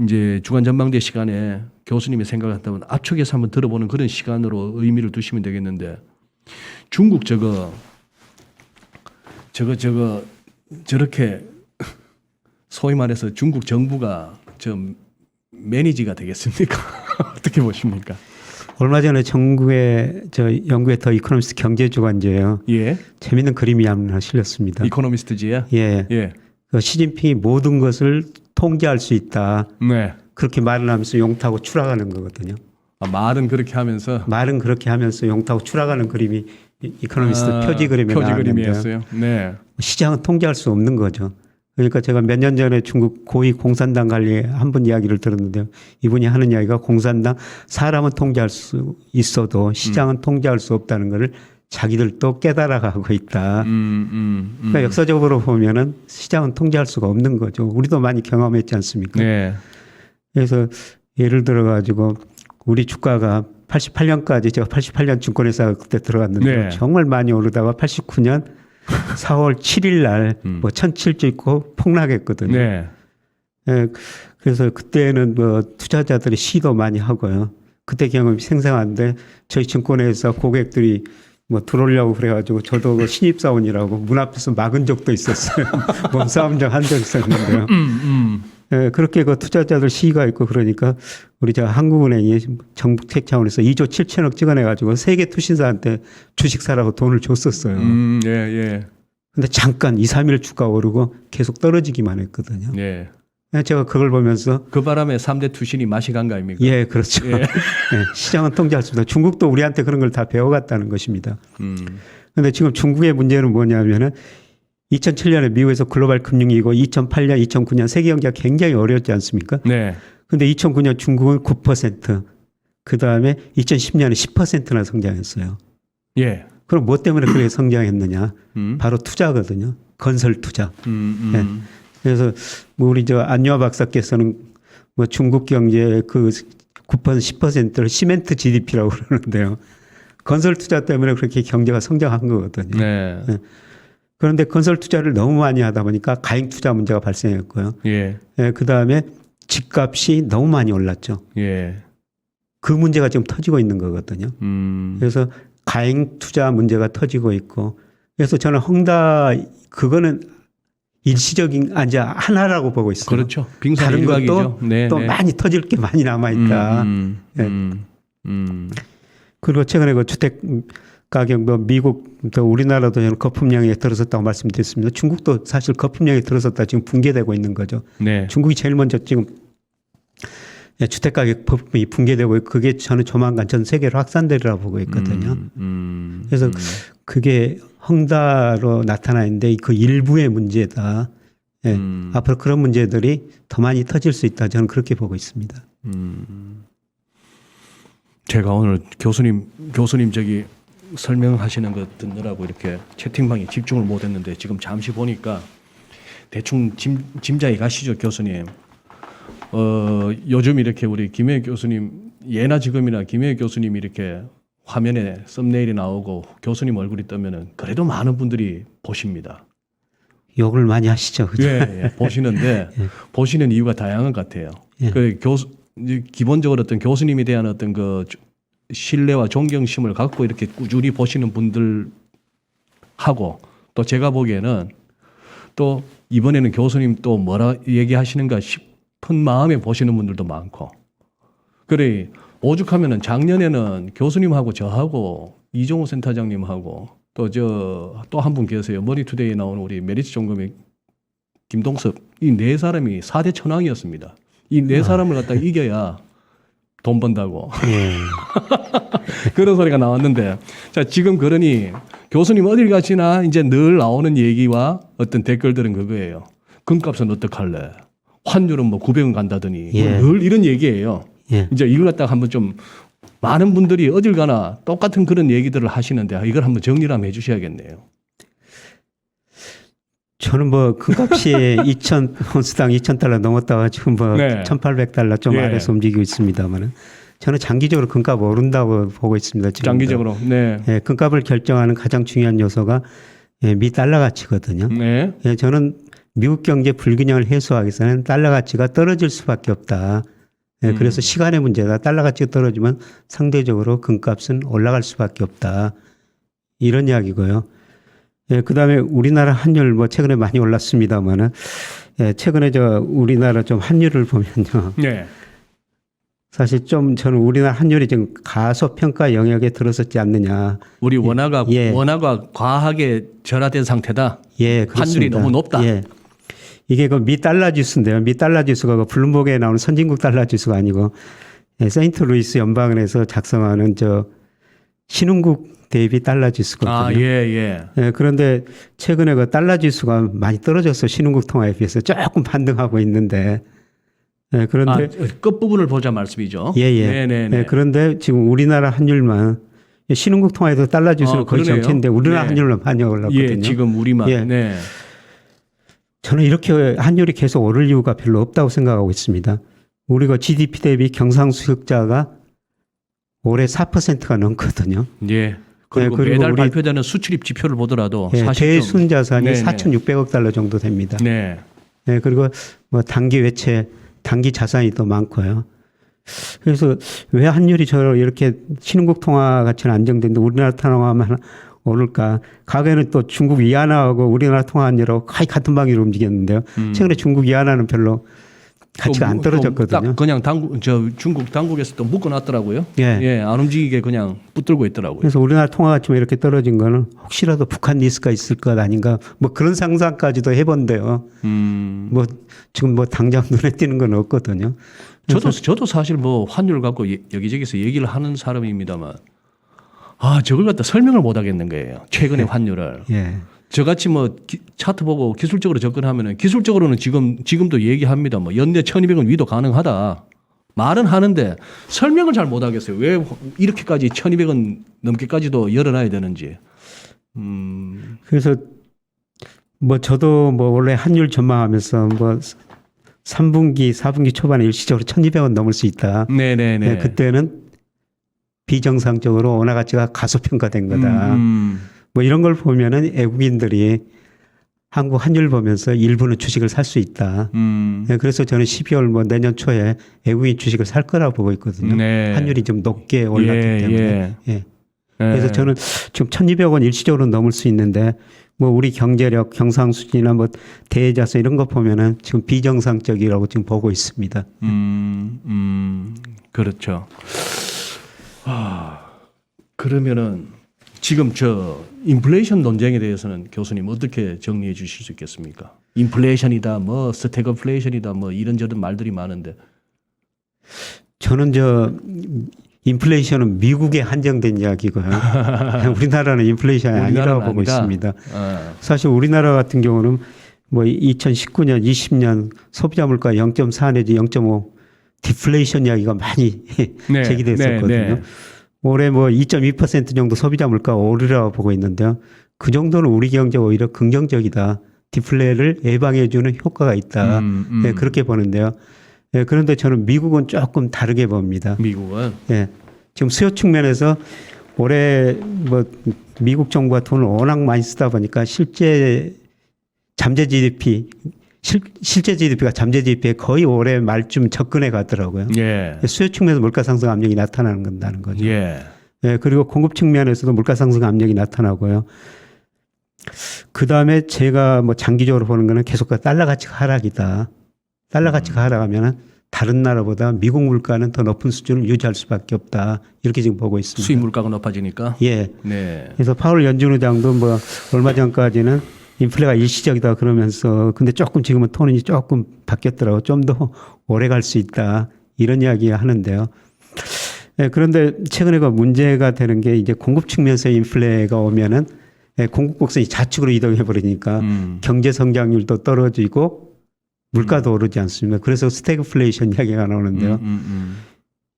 이제 주간 전망대 시간에 교수님의 생각을 한다면 압축해서 한번 들어보는 그런 시간으로 의미를 두시면 되겠는데 중국 저렇게 소위 말해서 중국 정부가 좀 매니지가 되겠습니까? 어떻게 보십니까? 얼마 전에 전국에 저 영국의 더 이코노미스트 경제주간지예요. 예. 재밌는 그림이 하나 실렸습니다. 이코노미스트지야? 예. 예. 그 시진핑이 모든 것을 통제할 수 있다. 네. 그렇게 말을 하면서 용타고 추락하는 거거든요. 아, 말은 그렇게 하면서 말은 그렇게 하면서 용타고 추락하는 그림이 이코노미스트 표지 그림에 나왔는데요. 그림이었어요. 네. 시장은 통제할 수 없는 거죠. 그러니까 제가 몇 년 전에 중국 고위 공산당 관리에 한 분 이야기를 들었는데요. 이분이 하는 이야기가 공산당 사람은 통제할 수 있어도 시장은 통제할 수 없다는 것을 자기들도 깨달아가고 있다. 그러니까 역사적으로 보면은 시장은 통제할 수가 없는 거죠. 우리도 많이 경험했지 않습니까? 네. 그래서 예를 들어 가지고 우리 주가가 88년까지 제가 88년 증권회사 그때 들어갔는데 네. 정말 많이 오르다가 89년 4월 7일 날 뭐 1007조 있고 폭락했거든요. 네. 예, 그래서 그때는 뭐 투자자들이 시도 많이 하고요. 그때 경험이 생생한데 저희 증권회사 고객들이 뭐 들어오려고 그래가지고 저도 그 신입사원이라고 문 앞에서 막은 적도 있었어요. 몸싸움 한 적 있었는데요. 예, 그렇게 그 투자자들 시위가 있고 그러니까 우리 저 한국은행이 정책 차원에서 2조 7천억 찍어내가지고 세계 투신사한테 주식 사라고 돈을 줬었어요. 예, 예. 근데 잠깐 2, 3일 주가 오르고 계속 떨어지기만 했거든요. 예. 제가 그걸 보면서 그 바람에 3대 투신이 맛이 간 거 아닙니까? 예, 그렇죠. 예. 예, 시장은 통제할 수 없다. 중국도 우리한테 그런 걸 다 배워갔다는 것입니다. 그런데 지금 중국의 문제는 뭐냐면은 2007년에 미국에서 글로벌 금융위기고 2008년, 2009년 세계 경제가 굉장히 어려웠지 않습니까? 네. 근데 2009년 중국은 9%, 그 다음에 2010년에 10%나 성장했어요. 예. 그럼 뭐 때문에 그렇게 성장했느냐? 바로 투자거든요. 건설 투자. 예. 그래서 뭐 우리 저 안유아 박사께서는 뭐 중국 경제 그 9%, 10%를 시멘트 GDP라고 그러는데요. 건설 투자 때문에 그렇게 경제가 성장한 거거든요. 네. 예. 그런데 건설 투자를 너무 많이 하다 보니까 가행 투자 문제가 발생했고요. 예. 예, 그 다음에 집값이 너무 많이 올랐죠. 예. 그 문제가 지금 터지고 있는 거거든요. 그래서 가행 투자 문제가 터지고 있고, 그래서 저는 헝다 그거는 일시적인 이제 하나라고 보고 있어요. 그렇죠. 빙산 다른 일각이죠. 것도 네. 또 네. 많이 터질 게 많이 남아 있다. 예. 그리고 최근에 그 주택 가격도 미국도 우리나라도 저는 거품량에 들어섰다고 말씀드렸습니다. 중국도 사실 거품량에 들어섰다 지금 붕괴되고 있는 거죠. 네. 중국이 제일 먼저 지금 주택 가격 거품이 붕괴되고 그게 저는 조만간 전 세계로 확산되리라고 보고 있거든요. 그래서 그게 헝다로 나타나 있는데 그 일부의 문제다. 예. 앞으로 그런 문제들이 더 많이 터질 수 있다. 저는 그렇게 보고 있습니다. 제가 오늘 교수님 저기 설명하시는 거 듣느라고 이렇게 채팅방에 집중을 못했는데 지금 잠시 보니까 대충 짐작이 가시죠, 교수님. 요즘 이렇게 우리 김혜혁 교수님 예나 지금이나 김혜혁 교수님 이렇게 화면에 썸네일이 나오고 교수님 얼굴이 뜨면은 그래도 많은 분들이 보십니다. 욕을 많이 하시죠. 그죠? 예, 보시는데 보시는 이유가 다양한 것 같아요. 예. 그 이제 기본적으로 어떤 교수님에 대한 어떤 그 신뢰와 존경심을 갖고 이렇게 꾸준히 보시는 분들하고 또 제가 보기에는 또 이번에는 교수님 또 뭐라 얘기하시는가 싶은 마음에 보시는 분들도 많고 그래 오죽하면은 작년에는 교수님하고 저하고 이종호 센터장님하고 또 한 분 계세요. 머니투데이에 나오는 우리 메리츠 종금의 김동섭 이 네 사람이 4대 천왕이었습니다. 이 네 사람을 갖다가 이겨야 돈 번다고 예. 그런 소리가 나왔는데 자 지금 그러니 교수님 어딜 가시나 이제 늘 나오는 얘기와 어떤 댓글들은 그거예요. 금값은 어떡할래? 환율은 뭐 900원 간다더니 예. 늘 이런 얘기예요. 예. 이제 이걸 갖다가 한번 좀 많은 분들이 어딜 가나 똑같은 그런 얘기들을 하시는데 이걸 한번 정리를 한번 해주셔야겠네요. 저는 뭐 금값이 2,000 온스당 2,000달러 넘었다가 지금 뭐 네. 1,800달러 좀 예. 아래서 움직이고 있습니다만은 저는 장기적으로 금값 오른다고 보고 있습니다. 지금도. 장기적으로. 네. 예, 금값을 결정하는 가장 중요한 요소가 예, 미 달러 가치거든요. 네. 예, 저는 미국 경제 불균형을 해소하기 위해서는 달러 가치가 떨어질 수밖에 없다. 예, 그래서 시간의 문제다. 달러 가치가 떨어지면 상대적으로 금값은 올라갈 수밖에 없다. 이런 이야기고요. 예, 그다음에 우리나라 환율 뭐 최근에 많이 올랐습니다만은 예, 최근에 우리나라 좀 환율을 보면요. 네. 사실 좀 저는 우리나라 환율이 지금 가소평가 영역에 들어섰지 않느냐. 우리 원화가 예. 원화가 과하게 절하된 상태다. 예, 그렇습니다. 환율이 너무 높다. 예. 이게 그 미 달러 지수인데요. 미 달러 지수가 그 블룸버그에 나오는 선진국 달러 지수가 아니고 예, 세인트루이스 연방은에서 작성하는 신흥국 대비 달러 지수거든요. 아, 예, 예. 예, 그런데 최근에 그 달러 지수가 많이 떨어져서 신흥국 통화에 비해서 조금 반등하고 있는데 예, 그런데 끝부분을 보자 말씀이죠. 예, 예. 네네네. 예, 그런데 지금 우리나라 환율만 신흥국 통화에도 달러 지수는 거의 그러네요. 정체인데 우리나라 네. 환율로 반영을 하거든요. 예, 지금 우리만. 예. 네. 저는 이렇게 환율이 계속 오를 이유가 별로 없다고 생각하고 있습니다. 우리가 GDP 대비 경상수역자가 올해 4%가 넘거든요. 예. 그리고, 그리고 매달 우리- 발표되는 수출입 지표를 보더라도 예, 사실 대순 자산이 네네. 4,600억 달러 정도 됩니다. 네. 예, 그리고 뭐 단기 외채, 단기 자산이 더 많고요. 그래서 왜 환율이 이렇게 신흥국 통화 가치는 안정된데 우리나라 통화만 오를까? 과거에는 또 중국 위안화하고 우리나라 통화 환율하고 거의 같은 방향으로 움직였는데요. 최근에 중국 위안화는 별로 가치가 안 떨어졌거든요. 딱 그냥 중국 당국에서 또 묶어놨더라고요. 예. 안 움직이게 그냥 붙들고 있더라고요. 그래서 우리나라 통화 가치가 이렇게 떨어진 거는 혹시라도 북한 리스크가 있을 것 아닌가 뭐 그런 상상까지도 해본대요. 뭐 지금 뭐 당장 눈에 띄는 건 없거든요. 저도 사실 뭐 환율 갖고 여기저기서 얘기를 하는 사람입니다만 저걸 갖다 설명을 못 하겠는 거예요. 최근의 환율을. 예. 저같이 뭐 차트 보고 기술적으로 접근하면은 기술적으로는 지금도 얘기합니다. 뭐 연내 1,200원 위도 가능하다. 말은 하는데 설명을 잘 못 하겠어요. 왜 이렇게까지 1,200원 넘게까지도 열어놔야 되는지. 그래서 뭐 저도 뭐 원래 환율 전망하면서 뭐 3분기, 4분기 초반에 일시적으로 1,200원 넘을 수 있다. 네네네. 네, 그때는 비정상적으로 원화 가치가 가소평가된 거다. 뭐 이런 걸 보면은 외국인들이 한국 환율 보면서 일부는 주식을 살 수 있다. 네, 그래서 저는 12월 뭐 내년 초에 외국인 주식을 살 거라고 보고 있거든요. 네. 환율이 좀 높게 올랐기 때문에. 예. 그래서 저는 지금 1,200원 일시적으로 넘을 수 있는데 뭐 우리 경제력, 경상수지나 뭐 대자서 이런 거 보면은 지금 비정상적이라고 지금 보고 있습니다. 그렇죠. 그러면은 지금 인플레이션 논쟁에 대해서는 교수님 어떻게 정리해 주실 수 있겠습니까? 인플레이션이다, 뭐 스태그플레이션이다, 뭐 이런저런 말들이 많은데. 저는 인플레이션은 미국에 한정된 이야기고요. 우리나라는 인플레이션이 아니라고 보고 아니다. 있습니다. 사실 우리나라 같은 경우는 뭐 2019년, 20년 소비자 물가 0.4 내지 0.5 디플레이션 이야기가 많이 네, 제기됐었거든요. 네. 올해 뭐 2.2% 정도 소비자 물가가 오르라고 보고 있는데요. 그 정도는 우리 경제가 오히려 긍정적이다. 디플레를 예방해주는 효과가 있다. 네, 그렇게 보는데요. 네, 그런데 저는 미국은 조금 다르게 봅니다. 미국은 예. 지금 수요 측면에서 올해 뭐 미국 정부가 돈을 워낙 많이 쓰다 보니까 실제 GDP가 잠재 GDP에 거의 올해 말쯤 접근해 가더라고요. 예. 수요 측면에서 물가 상승 압력이 나타나는 거죠. 예. 예, 그리고 공급 측면에서도 물가 상승 압력이 나타나고요. 그 다음에 제가 뭐 장기적으로 보는 거는 계속 달러 가치가 하락이다. 달러 가치가 하락하면은 다른 나라보다 미국 물가는 더 높은 수준을 유지할 수밖에 없다. 이렇게 지금 보고 있습니다. 수입 물가가 높아지니까. 예. 네. 그래서 파월 연준 의장도 뭐 얼마 전까지는 인플레가 일시적이다 그러면서 근데 조금 지금은 톤이 조금 바뀌었더라고. 좀 더 오래 갈 수 있다. 이런 이야기 하는데요. 예, 그런데 최근에 그 문제가 되는 게 이제 공급 측면에서 인플레가 오면은 예, 공급 곡선이 좌측으로 이동해 버리니까 경제 성장률도 떨어지고 물가도 오르지 않습니까? 그래서 스태그플레이션 이야기가 나오는데요.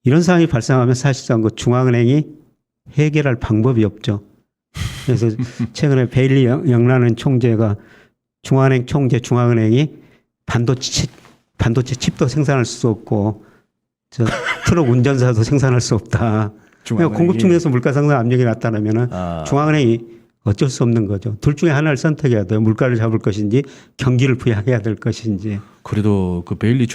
이런 상황이 발생하면 사실상 그 중앙은행이 해결할 방법이 없죠. 그래서 최근에 베일리 영라는 총재가 중앙은행 총재 중앙은행이 반도체 칩도 생산할 수 없고 저 트럭 운전사도 생산할 수 없다. 그러니까 공급 측면에서 물가 상승 압력이 나타나면은 중앙은행이 어쩔 수 없는 거죠. 둘 중에 하나를 선택해야 돼요. 물가를 잡을 것인지 경기를 부양해야 될 것인지. 그래도 그 베일리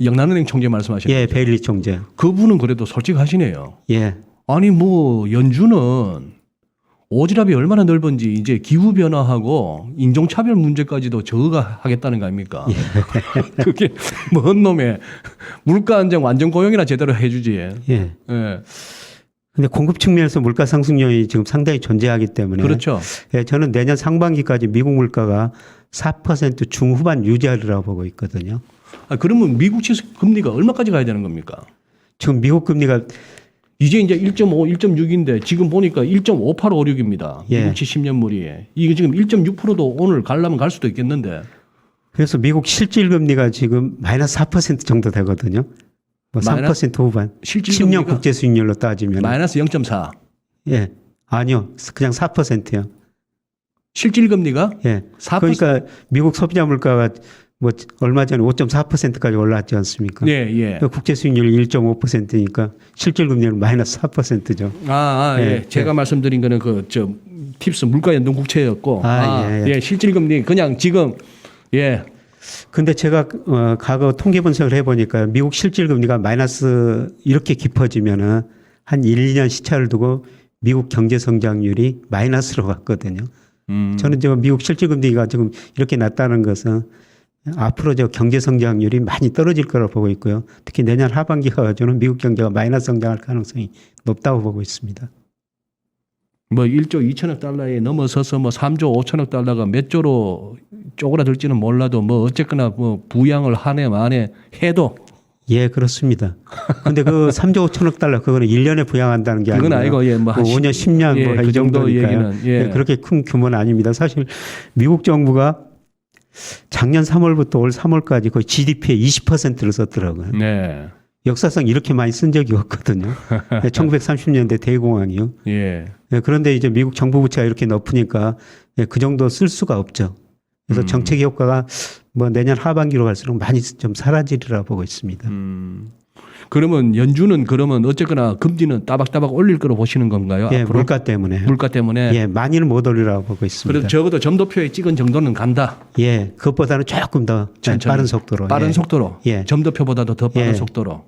영란은행 총재 말씀하셨죠? 예, 베일리 총재. 그분은 그래도 솔직하시네요. 예. 아니 뭐 연준은 오지랖이 얼마나 넓은지 이제 기후 변화하고 인종차별 문제까지도 저거가 하겠다는 거 아닙니까? 예. 그게 뭔 놈의 물가 안정 완전 고용이나 제대로 해주지. 예. 예. 근데 공급 측면에서 물가 상승 요인이 지금 상당히 존재하기 때문에 그렇죠. 예, 저는 내년 상반기까지 미국 물가가 4% 중후반 유지하리라고 보고 있거든요. 아, 그러면 미국 지수 금리가 얼마까지 가야 되는 겁니까? 지금 미국 금리가 이제 1.5, 1.6인데 지금 보니까 1.5856입니다. 예. 미국치 10년물이. 이게 지금 1.6%도 오늘 가려면 갈 수도 있겠는데. 그래서 미국 실질 금리가 지금 마이너스 4% 정도 되거든요. 뭐 3% 후반. 실질 10년 금리가 국제 수익률로 따지면 마이너스 0.4. 예. 아니요. 그냥 4%요. 실질 금리가 예. 4%. 그러니까 미국 소비자 물가가 뭐 얼마 전에 5.4%까지 올랐지 않습니까? 예, 예. 국제 수익률이 1.5%니까 실질 금리는 마이너스 4%죠. 예. 예, 제가 말씀드린 거는 팁스 물가 연동 국채였고. 예. 실질 금리 그냥 지금 예. 근데 제가 과거 통계 분석을 해보니까 미국 실질 금리가 마이너스 이렇게 깊어지면은 한 1, 2년 시차를 두고 미국 경제 성장률이 마이너스로 갔거든요. 저는 지금 미국 실질 금리가 지금 이렇게 낮다는 것은 앞으로 저 경제 성장률이 많이 떨어질 거라고 보고 있고요. 특히 내년 하반기가 가지고는 미국 경제가 마이너스 성장할 가능성이 높다고 보고 있습니다. 뭐 1조 2천억 달러에 넘어서서 뭐 3조 5천억 달러가 몇 조로 쪼그라들지는 몰라도 뭐 어쨌거나 뭐 부양을 한 해 만에 해도 예, 그렇습니다. 근데 그 3조 5천억 달러 그거는 1년에 부양한다는 게 그건 아니고요. 아니고 예, 뭐 5년, 10년 예, 뭐 그 이 정도 정도니까요. 얘기는 예. 그렇게 큰 규모는 아닙니다. 사실 미국 정부가 작년 3월부터 올 3월까지 거의 GDP의 20%를 썼더라고요. 네. 역사상 이렇게 많이 쓴 적이 없거든요. 1930년대 대공황이요. 예. 예, 그런데 이제 미국 정부 부채가 이렇게 높으니까 예, 그 정도 쓸 수가 없죠. 그래서 정책 효과가 뭐 내년 하반기로 갈수록 많이 좀 사라지리라 보고 있습니다. 그러면 연준은 그러면 어쨌거나 금리는 따박따박 올릴 거로 보시는 건가요? 예, 앞으로? 물가 때문에. 물가 때문에. 예, 많이는 못 올리라고 보고 있습니다. 그래도 적어도 점도표에 찍은 정도는 간다. 예, 그것보다는 조금 더 천천히. 빠른 속도로. 빠른 예. 속도로. 예. 점도표보다도 더 빠른 예. 속도로.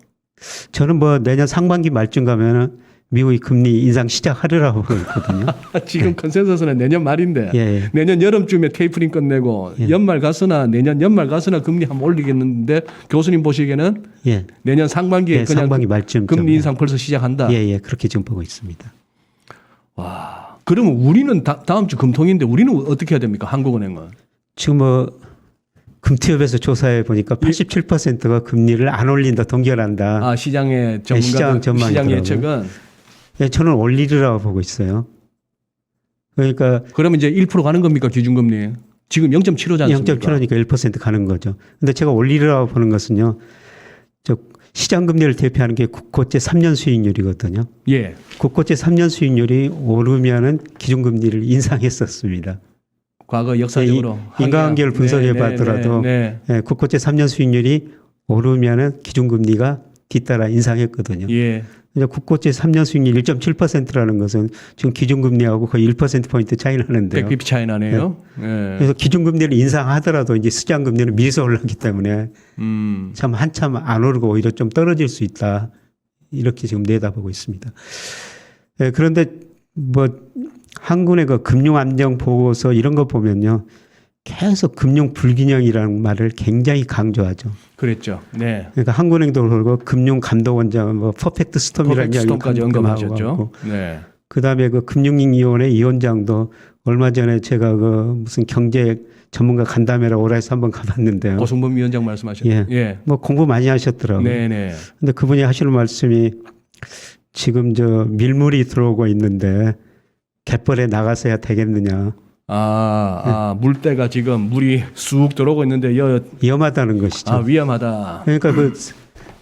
저는 뭐 내년 상반기 말쯤 가면은 미국이 금리 인상 시작하리라고 보고 있거든요. 지금 컨센서스는 내년 말인데 예. 내년 여름쯤에 테이프링 끝내고 연말 가서나 내년 연말 가서나 금리 한번 올리겠는데 교수님 보시기에는 예. 내년 상반기에 예, 그냥 상반기 말쯤 금리 인상 벌써 시작한다. 예, 예, 그렇게 지금 보고 있습니다. 와, 그러면 우리는 다음 주 금통인데 우리는 어떻게 해야 됩니까? 한국은행은. 지금 뭐 금투협에서 조사해 보니까 87%가 금리를 안 올린다, 동결한다. 아, 시장의 전문가들, 시장 전망이더라고요. 시장 예측은 예, 저는 올리리라고 보고 있어요. 그러니까 그러면 이제 1% 가는 겁니까? 기준금리. 지금 0.75지 않습니까? 0.75니까 1% 가는 거죠. 근데 제가 올리리라고 보는 것은요. 저 시장 금리를 대표하는 게 국고채 3년 수익률이거든요. 예. 국고채 3년 수익률이 오르면은 기준금리를 인상했었습니다. 과거 역사적으로 인과관계를 분석해 네, 봤더라도 네. 예, 국고채 3년 수익률이 오르면은 기준금리가 뒤따라 인상했거든요. 예. 이제 국고채 3년 수익률 1.7%라는 것은 지금 기준금리하고 거의 1%포인트 차이 나는데요. 100bp 차이 나네요. 예. 그래서 기준금리를 인상하더라도 이제 시장금리는 미리서 올랐기 때문에 참 한참 안 오르고 오히려 좀 떨어질 수 있다. 이렇게 지금 내다보고 있습니다. 예, 그런데 뭐 한군의 그 금융안정 보고서 이런 거 보면요. 계속 금융 불균형이라는 말을 굉장히 강조하죠. 그랬죠. 네. 그러니까 한국은행도 그러고 금융감독원장 뭐 퍼펙트 스톰이라는 이야기를 스톰까지 언급하셨죠. 네. 그다음에 그 금융위원회 위원장도 얼마 전에 제가 그 무슨 경제 전문가 간담회라 오라에서 한번 가봤는데요. 고승범 위원장 말씀하셨죠. 예. 뭐 공부 많이 하셨더라고요. 네네. 근데 그분이 하시는 말씀이 지금 저 밀물이 들어오고 있는데 갯벌에 나가서야 되겠느냐. 물때가 지금 물이 쑥 들어오고 있는데 위험하다는 것이죠. 위험하다. 그러니까 그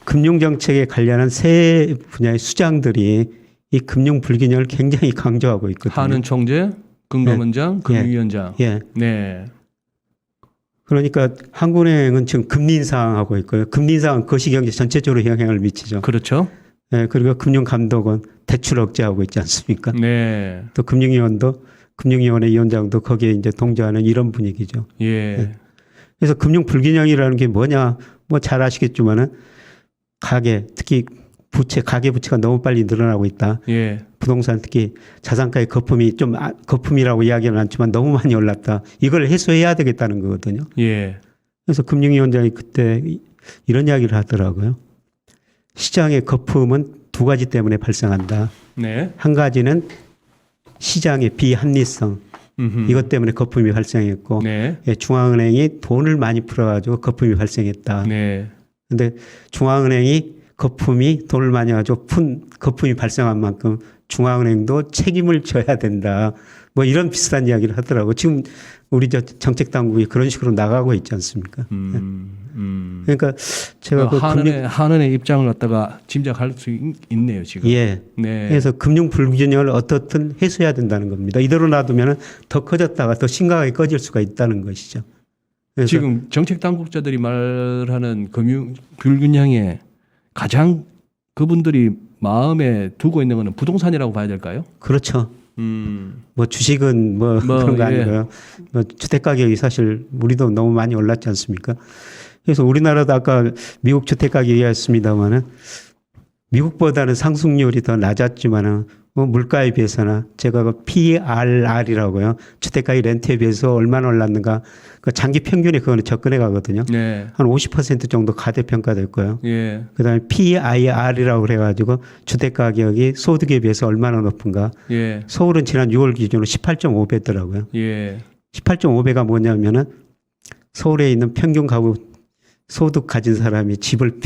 금융 정책에 관련한 세 분야의 수장들이 이 금융 불균형을 굉장히 강조하고 있거든요. 한은 총재, 금감원장, 금융위원장. 예. 네. 그러니까 한국은행은 지금 금리 인상하고 있고요. 금리 인상은 거시경제 전체적으로 영향을 미치죠. 그렇죠. 예, 그리고 금융감독원 대출 억제하고 있지 않습니까? 네. 또 금융위원회 위원장도 거기에 이제 동조하는 이런 분위기죠. 예. 그래서 금융 불균형이라는 게 뭐냐, 뭐 잘 아시겠지만은 특히 가계 부채가 너무 빨리 늘어나고 있다. 예. 부동산 특히 자산가의 거품이 거품이라고 이야기는 않지만 너무 많이 올랐다. 이걸 해소해야 되겠다는 거거든요. 예. 그래서 금융위원장이 그때 이런 이야기를 하더라고요. 시장의 거품은 두 가지 때문에 발생한다. 네. 한 가지는 시장의 비합리성. 이것 때문에 거품이 발생했고 네. 중앙은행이 돈을 많이 풀어가지고 거품이 발생했다. 네. 근데 중앙은행이 돈을 많이 가지고 거품이 발생한 만큼 중앙은행도 책임을 져야 된다. 뭐 이런 비슷한 이야기를 하더라고. 지금 우리 정책 당국이 그런 식으로 나가고 있지 않습니까? 그러니까 제가 한은의 입장을 갖다가 짐작할 수 있네요, 지금. 예. 네. 그래서 금융 불균형을 어떻든 해소해야 된다는 겁니다. 이대로 놔두면 더 커졌다가 더 심각하게 꺼질 수가 있다는 것이죠. 지금 정책 당국자들이 말하는 금융 불균형에 가장 그분들이 마음에 두고 있는 것은 부동산이라고 봐야 될까요? 그렇죠. 뭐 주식은 뭐 그런 거 아니고요. 뭐 주택 가격이 사실 우리도 너무 많이 올랐지 않습니까? 그래서 우리나라도 아까 미국 주택 가격 얘기했습니다만은 미국보다는 상승률이 더 낮았지만은 뭐 물가에 비해서나 제가 그 PRR이라고요. 주택가의 렌트에 비해서 얼마나 올랐는가. 그 장기 평균에 그거는 접근해 가거든요. 네. 한 50% 정도 가대평가됐고요. 예. 그다음에 PIR이라고 그래가지고 주택 가격이 소득에 비해서 얼마나 높은가. 예. 서울은 지난 6월 기준으로 18.5배더라고요. 예. 18.5배가 뭐냐면은 서울에 있는 평균 가구 소득 가진 사람이 집을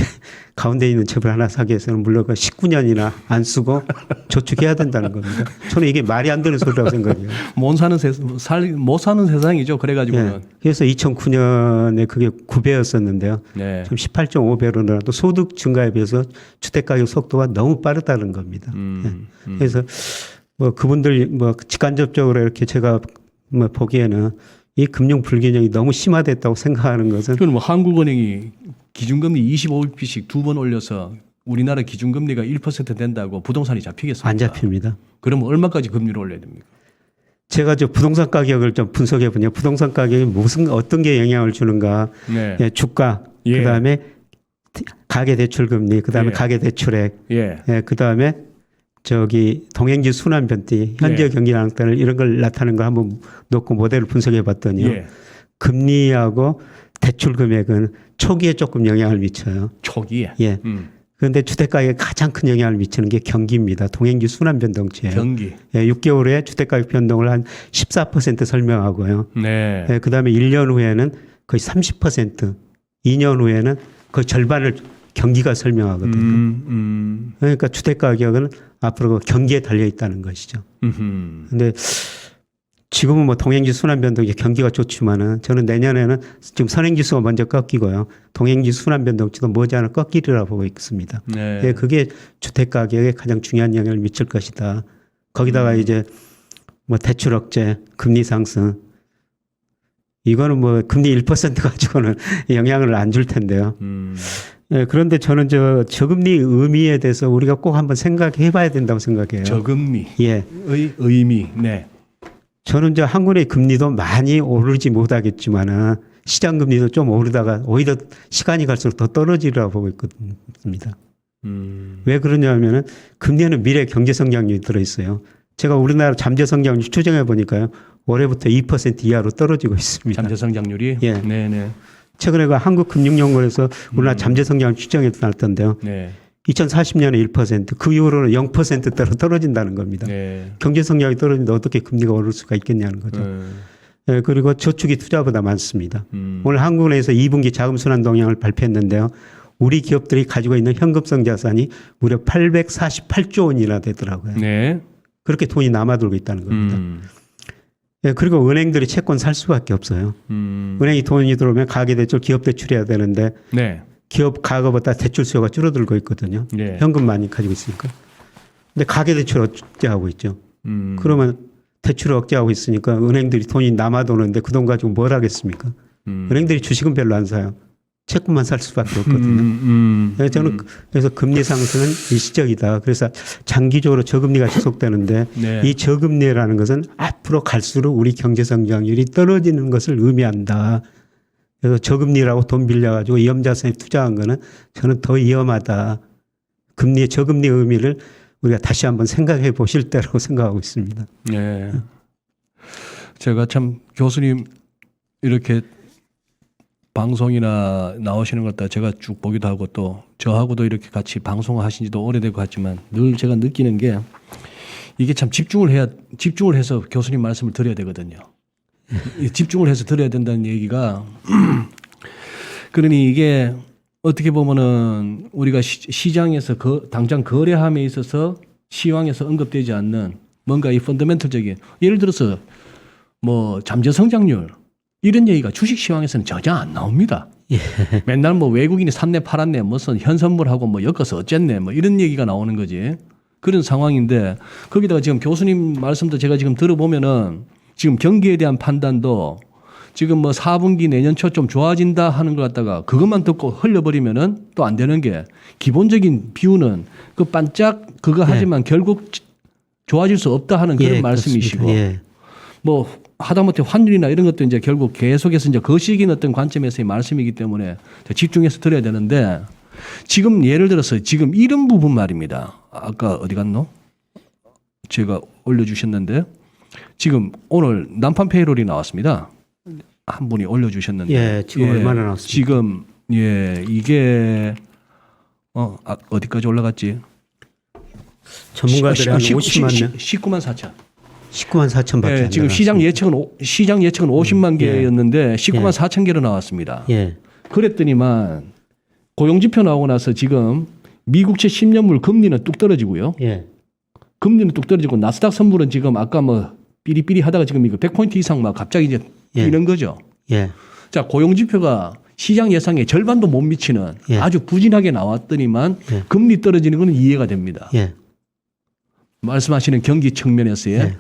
가운데 있는 집을 하나 사기 위해서는 물론 19년이나 안 쓰고 저축해야 된다는 겁니다. 저는 이게 말이 안 되는 소리라고 생각해요. 못 사는 세상이죠. 그래가지고는. 예. 그래서 2009년에 그게 9배였었는데요. 네. 지금 18.5배로 늘어나도 소득 증가에 비해서 주택 가격 속도가 너무 빠르다는 겁니다. 그래서 뭐 그분들 뭐 직간접적으로 이렇게 제가 뭐 보기에는 이 금융 불균형이 너무 심화됐다고 생각하는 것은 그럼 뭐 한국은행이 기준금리 25bp씩 두 번 올려서 우리나라 기준금리가 1% 된다고 부동산이 잡히겠습니까? 안 잡힙니다. 그럼 얼마까지 금리를 올려야 됩니까? 제가 저 부동산 가격을 좀 분석해 보냐. 부동산 가격이 어떤 게 영향을 주는가. 네. 예, 주가, 예. 그다음에 가계 대출 금리, 그다음에 예. 가계 대출액, 예. 그다음에 동행지 순환 변티, 현재 네. 경기 양단을 이런 걸 나타내는 걸 한번 놓고 모델을 분석해 봤더니요. 예. 금리하고 대출 금액은 초기에 조금 영향을 미쳐요. 초기에. 예. 그런데 주택가격에 가장 큰 영향을 미치는 게 경기입니다. 동행지 순환 변동치예요. 경기. 예, 6개월에 주택가격 변동을 한 14% 설명하고요. 네. 예, 그다음에 1년 후에는 거의 30%, 2년 후에는 거의 절반을 경기가 설명하거든요. 그러니까 주택 가격은 앞으로 경기에 달려 있다는 것이죠. 근데 지금은 뭐 동행지 순환 변동이 경기가 좋지만은 저는 내년에는 지금 선행지수가 먼저 꺾이고요. 동행지 순환 변동치도 머지않아 꺾이리라 보고 있습니다. 네. 예, 그게 주택 가격에 가장 중요한 영향을 미칠 것이다. 거기다가 이제 뭐 대출 억제, 금리 상승 이거는 뭐 금리 1% 가지고는 영향을 안 줄 텐데요. 예, 그런데 저는 저금리 의미에 대해서 우리가 꼭 한번 생각해 봐야 된다고 생각해요. 저금리. 예. 의미. 네. 저는 한국의 금리도 많이 오르지 못하겠지만은 시장 금리도 좀 오르다가 오히려 시간이 갈수록 더 떨어지리라고 보고 있습니다. 왜 그러냐면은 금리에는 미래 경제 성장률이 들어 있어요. 제가 우리나라 잠재 성장률 추정해 보니까요. 올해부터 2% 이하로 떨어지고 있습니다. 잠재 성장률이? 예. 네, 네. 최근에 그 한국금융연구원에서 우리나라 잠재 성장을 추정해 놨던데요. 네. 2040년에 1%, 그 이후로는 0%대로 떨어진다는 겁니다. 네. 경제 성장이 떨어지는데 어떻게 금리가 오를 수가 있겠냐는 거죠. 예, 그리고 저축이 투자보다 많습니다. 오늘 한국은행에서 2분기 자금순환 동향을 발표했는데요. 우리 기업들이 가지고 있는 현금성 자산이 무려 848조 원이나 되더라고요. 네. 그렇게 돈이 남아돌고 있다는 겁니다. 예, 그리고 은행들이 채권 살 수밖에 없어요. 은행이 돈이 들어오면 가계대출, 기업대출해야 되는데 네. 기업 과거보다 대출 수요가 줄어들고 있거든요. 네. 현금 많이 가지고 있으니까. 근데 가계대출 억제하고 있죠. 그러면 대출을 억제하고 있으니까 은행들이 돈이 남아도는데 그 돈 가지고 뭘 하겠습니까? 은행들이 주식은 별로 안 사요. 채권만 살 수밖에 없거든요. 그래서 저는 그래서 금리 상승은 일시적이다. 그래서 장기적으로 저금리가 지속되는데 네. 이 저금리라는 것은 앞으로 갈수록 우리 경제 성장률이 떨어지는 것을 의미한다. 그래서 저금리라고 돈 빌려가지고 위험자산에 투자한 거는 저는 더 위험하다. 저금리의 의미를 우리가 다시 한번 생각해 보실 때라고 생각하고 있습니다. 네. 제가 참 교수님 이렇게 방송이나 나오시는 것 다 제가 쭉 보기도 하고 또 저하고도 이렇게 같이 방송하신 지도 오래되고 같지만 늘 제가 느끼는 게 이게 참 집중을 해서 교수님 말씀을 드려야 되거든요. 집중을 해서 들어야 된다는 얘기가 그러니 이게 어떻게 보면은 우리가 시장에서 당장 거래함에 있어서 시황에서 언급되지 않는 뭔가 이 펀더멘털적인 예를 들어서 뭐 잠재 성장률 이런 얘기가 주식 시황에서는 전혀 안 나옵니다. 예. 맨날 뭐 외국인이 샀네 팔았네 무슨 현선물하고 뭐 엮어서 어쨌네 뭐 이런 얘기가 나오는 거지. 그런 상황인데 거기다가 지금 교수님 말씀도 제가 지금 들어보면은 지금 경기에 대한 판단도 지금 뭐 4분기 내년 초 좀 좋아진다 하는 걸 갖다가 그것만 듣고 흘려버리면은 또 안 되는 게 기본적인 비유는 그 반짝 그거 하지만 결국 좋아질 수 없다 하는 그런 말씀이시고 예. 뭐 하다못해 환율이나 이런 것도 이제 결국 계속해서 이제 거시기는 어떤 관점에서의 말씀이기 때문에 집중해서 들어야 되는데 지금 예를 들어서 지금 이런 부분 말입니다. 아까 어디 갔노? 제가 올려주셨는데 지금 오늘 난판 페이롤이 나왔습니다. 한 분이 올려주셨는데 예, 지금 얼마나 나왔습니까? 지금 이게 어디까지 올라갔지? 전문가들이 한 50만 명, 19만 4천. 19만 4천 밖에 안 지금 나왔습니다. 시장 예측은 50만 개였는데 19만 예. 4천 개로 나왔습니다. 예. 그랬더니만 고용지표 나오고 나서 지금 미국채 10년물 금리는 뚝 떨어지고요. 예. 금리는 뚝 떨어지고 나스닥 선물은 지금 아까 뭐 삐리삐리 하다가 지금 이거 100포인트 이상 막 갑자기 이제 예. 뛰는 거죠. 예. 자, 고용지표가 시장 예상의 절반도 못 미치는 예. 아주 부진하게 나왔더니만 예. 금리 떨어지는 건 이해가 됩니다. 예. 말씀하시는 경기 측면에서의 예.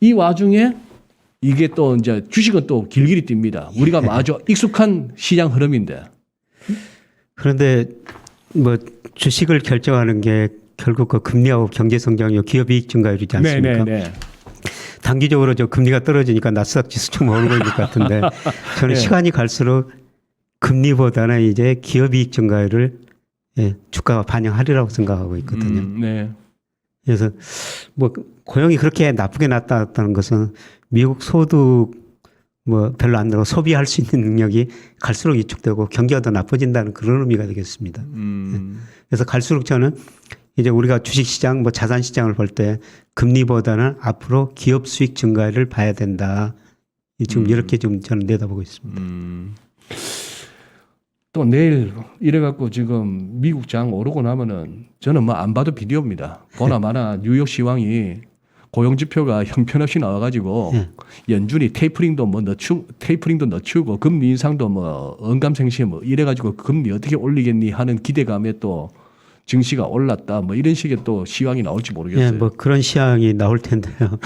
이 와중에 이게 또 이제 주식은 또 길길이 뜁니다. 우리가 아주 익숙한 시장 흐름인데. 그런데 뭐 주식을 결정하는 게 결국 그 금리하고 경제 성장률, 기업 이익 증가율이지 않습니까? 네네네. 단기적으로 저 금리가 떨어지니까 나스닥 지수 좀 오르고 있는 것 같은데 저는 네. 시간이 갈수록 금리보다는 이제 기업 이익 증가율을 주가가 반영하리라고 생각하고 있거든요. 네. 그래서 뭐 고용이 그렇게 나쁘게 나타났다는 것은 미국 소득 뭐 별로 안 들어 소비할 수 있는 능력이 갈수록 위축되고 경기가 더 나빠진다는 그런 의미가 되겠습니다. 그래서 갈수록 저는 이제 우리가 주식시장 뭐 자산시장을 볼 때 금리보다는 앞으로 기업 수익 증가를 봐야 된다. 지금 이렇게 좀 저는 내다보고 있습니다. 또 내일 이래갖고 지금 미국 장 오르고 나면은 저는 뭐 안 봐도 비디오입니다. 보나 마나 뉴욕 시황이 고용지표가 형편없이 나와가지고 연준이 테이퍼링도 늦추고 금리 인상도 뭐 언감생심 뭐 이래가지고 금리 어떻게 올리겠니 하는 기대감에 또 증시가 올랐다 뭐 이런 식의 또 시황이 나올지 모르겠어요. 예, 뭐 그런 시황이 나올 텐데요.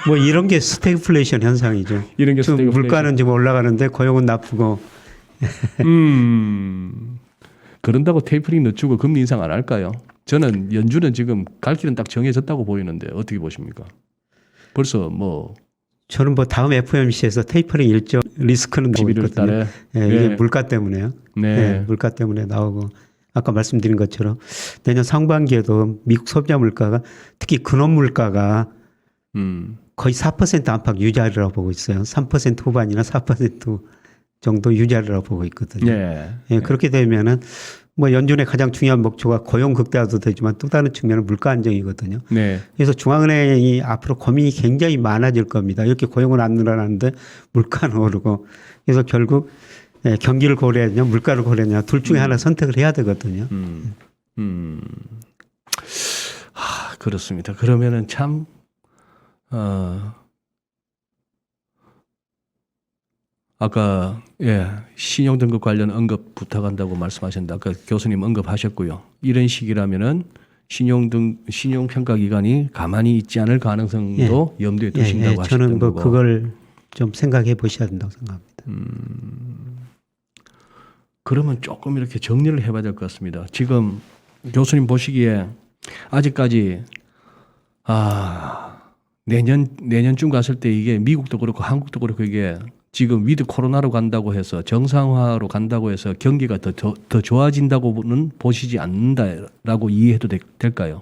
뭐 이런 게 스태그플레이션 현상이죠. 이런 게 지금 스태그플레이션. 물가는 지금 올라가는데 고용은 나쁘고. 그런다고 테이퍼링 늦추고 금리 인상 안 할까요? 저는 연준은 지금 갈 길은 딱 정해졌다고 보이는데 어떻게 보십니까? 벌써 뭐 저는 뭐 다음 FOMC에서 테이퍼링 일정 리스크는 나오고 11월 있거든요. 달에 예, 이게 물가 때문에요. 네. 예, 물가 때문에 나오고 아까 말씀드린 것처럼 내년 상반기에도 미국 소비자 물가가 특히 근원 물가가 거의 4% 안팎 유지하리라고 보고 있어요. 3% 후반이나 4% 정도 유지하리라고 보고 있거든요. 네. 예, 그렇게 되면은 뭐 연준의 가장 중요한 목표가 고용 극대화도 되지만 또 다른 측면은 물가 안정이거든요. 네. 그래서 중앙은행이 앞으로 고민이 굉장히 많아질 겁니다. 이렇게 고용은 안 늘어나는데 물가는 오르고 그래서 결국 경기를 고려하냐 물가를 고려하냐 둘 중에 하나 선택을 해야 되거든요. 그렇습니다. 그러면은 참 아까 신용등급 관련 언급 부탁한다고 말씀하셨는데 아까 교수님 언급하셨고요. 이런 식이라면은 신용평가 기관이 가만히 있지 않을 가능성도 염두에 두신다고 하셨던 저는 뭐 거고. 그걸 좀 생각해 보셔야 된다고 생각합니다. 그러면 조금 이렇게 정리를 해봐야 될 것 같습니다. 지금 교수님 보시기에 아직까지 내년쯤 갔을 때 이게 미국도 그렇고 한국도 그렇고 이게 지금 위드 코로나로 간다고 해서 정상화로 간다고 해서 경기가 더 좋아진다고는 보시지 않는다라고 이해해도 될까요?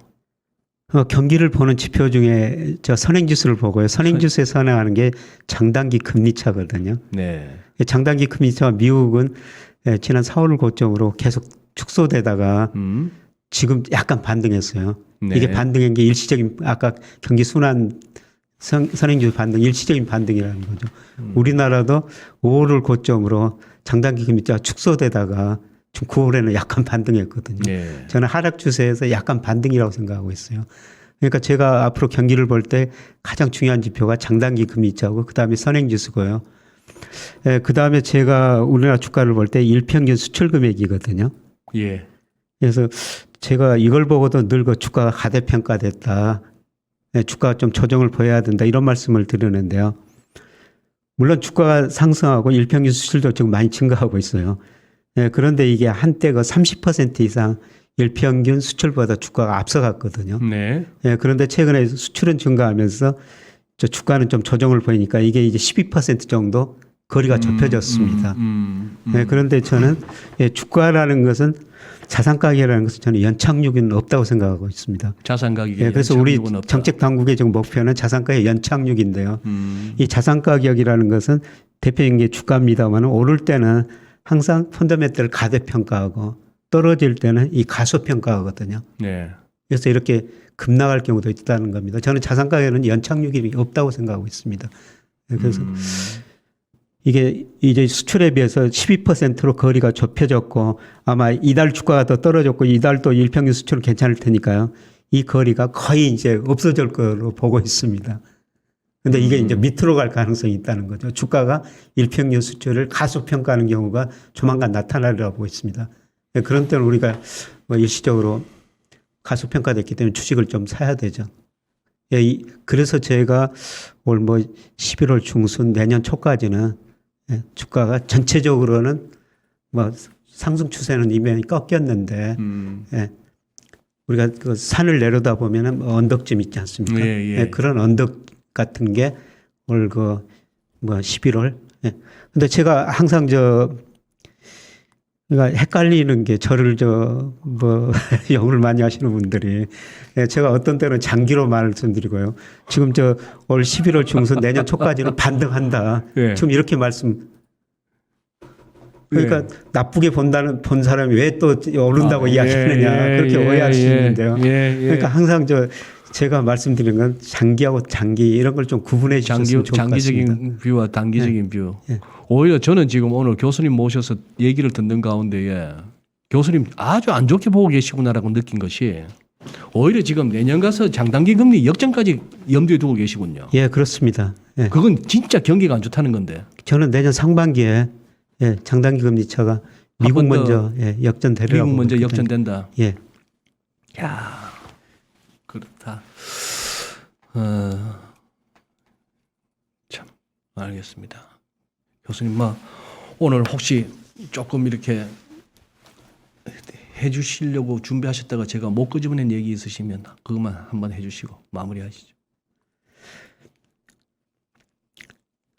경기를 보는 지표 중에 저 선행지수를 보고요. 선행지수에 선행하는 게 장단기 금리차거든요. 네. 장단기 금리차가 미국은 지난 4월 고점으로 계속 축소되다가 지금 약간 반등했어요. 네. 이게 반등한 게 일시적인 아까 경기 순환 선행지수 반등 일시적인 반등이라는 거죠. 우리나라도 5월을 고점으로 장단기 금리차가 축소되다가 지금 9월에는 약간 반등했거든요. 네. 저는 하락 추세에서 약간 반등이라고 생각하고 있어요. 그러니까 제가 앞으로 경기를 볼 때 가장 중요한 지표가 장단기 금리차고 그다음에 선행지수고요. 그다음에 제가 우리나라 주가를 볼 때 일평균 수출 금액이거든요. 예. 그래서 제가 이걸 보고도 늘 그 주가가 가대평가됐다. 주가가 좀 조정을 보여야 된다. 이런 말씀을 드리는데요. 물론 주가가 상승하고 일평균 수출도 지금 많이 증가하고 있어요. 그런데 이게 한때 그 30% 이상 일평균 수출보다 주가가 앞서갔거든요. 네. 그런데 최근에 수출은 증가하면서 저 주가는 좀 조정을 보이니까 이게 이제 12% 정도 거리가 좁혀졌습니다. 그런데 저는 주가라는 것은 자산 가격이라는 것은 저는 연착륙은 없다고 생각하고 있습니다. 자산 가격이 그래서 우리 연착륙은 없다. 정책 당국의 지금 목표는 자산 가격 연착륙인데요. 이 자산 가격이라는 것은 대표적인 게 주가입니다만 오를 때는 항상 펀더멘털을 가대평가하고 떨어질 때는 이 가소평가하거든요. 네. 그래서 이렇게 급락할 경우도 있다는 겁니다. 저는 자산 가격은 연착륙이 없다고 생각하고 있습니다. 그래서 이게 이제 수출에 비해서 12%로 거리가 좁혀졌고 아마 이달 주가가 더 떨어졌고 이달 또 일평균 수출은 괜찮을 테니까요. 이 거리가 거의 이제 없어질 거로 보고 있습니다. 근데 이게 이제 밑으로 갈 가능성이 있다는 거죠. 주가가 일평균 수출을 가소평가하는 경우가 조만간 나타나리라고 보고 있습니다. 그런 때는 우리가 뭐 일시적으로 가소평가됐기 때문에 주식을 좀 사야 되죠. 그래서 제가 올 뭐 11월 중순 내년 초까지는 주가가 전체적으로는 뭐 상승 추세는 이미 꺾였는데 우리가 그 산을 내려다 보면은 언덕쯤 있지 않습니까? 그런 언덕 같은 게 올 그 뭐 11월. 근데 제가 항상 그러니까 헷갈리는 게 저를 뭐 영어를 많이 하시는 분들이 제가 어떤 때는 장기로 말씀드리고요. 지금 올 11월 중순 내년 초까지는 반등한다. 지금 이렇게 말씀. 그러니까 나쁘게 본 사람이 왜 또 오른다고 이야기하느냐 그렇게 오해할 수 있는데요. 그러니까 항상 제가 말씀드린 건 장기하고 장기 이런 걸 좀 구분해 주셨으면 좋을 것 같습니다. 장기적인 뷰와 단기적인 뷰. 오히려 저는 지금 오늘 교수님 모셔서 얘기를 듣는 가운데에 교수님 아주 안 좋게 보고 계시구나라고 느낀 것이 오히려 지금 내년 가서 장단기 금리 역전까지 염두에 두고 계시군요. 예, 그렇습니다. 그건 진짜 경기가 안 좋다는 건데. 저는 내년 상반기에 장단기 금리 차가 미국 먼저 역전되리라고. 미국 먼저 역전된다. 예. 야, 그렇다. 참 알겠습니다. 교수님, 오늘 혹시 조금 이렇게 해주시려고 준비하셨다가 제가 못 끄집어낸 얘기 있으시면 그것만 한번 해주시고 마무리하시죠.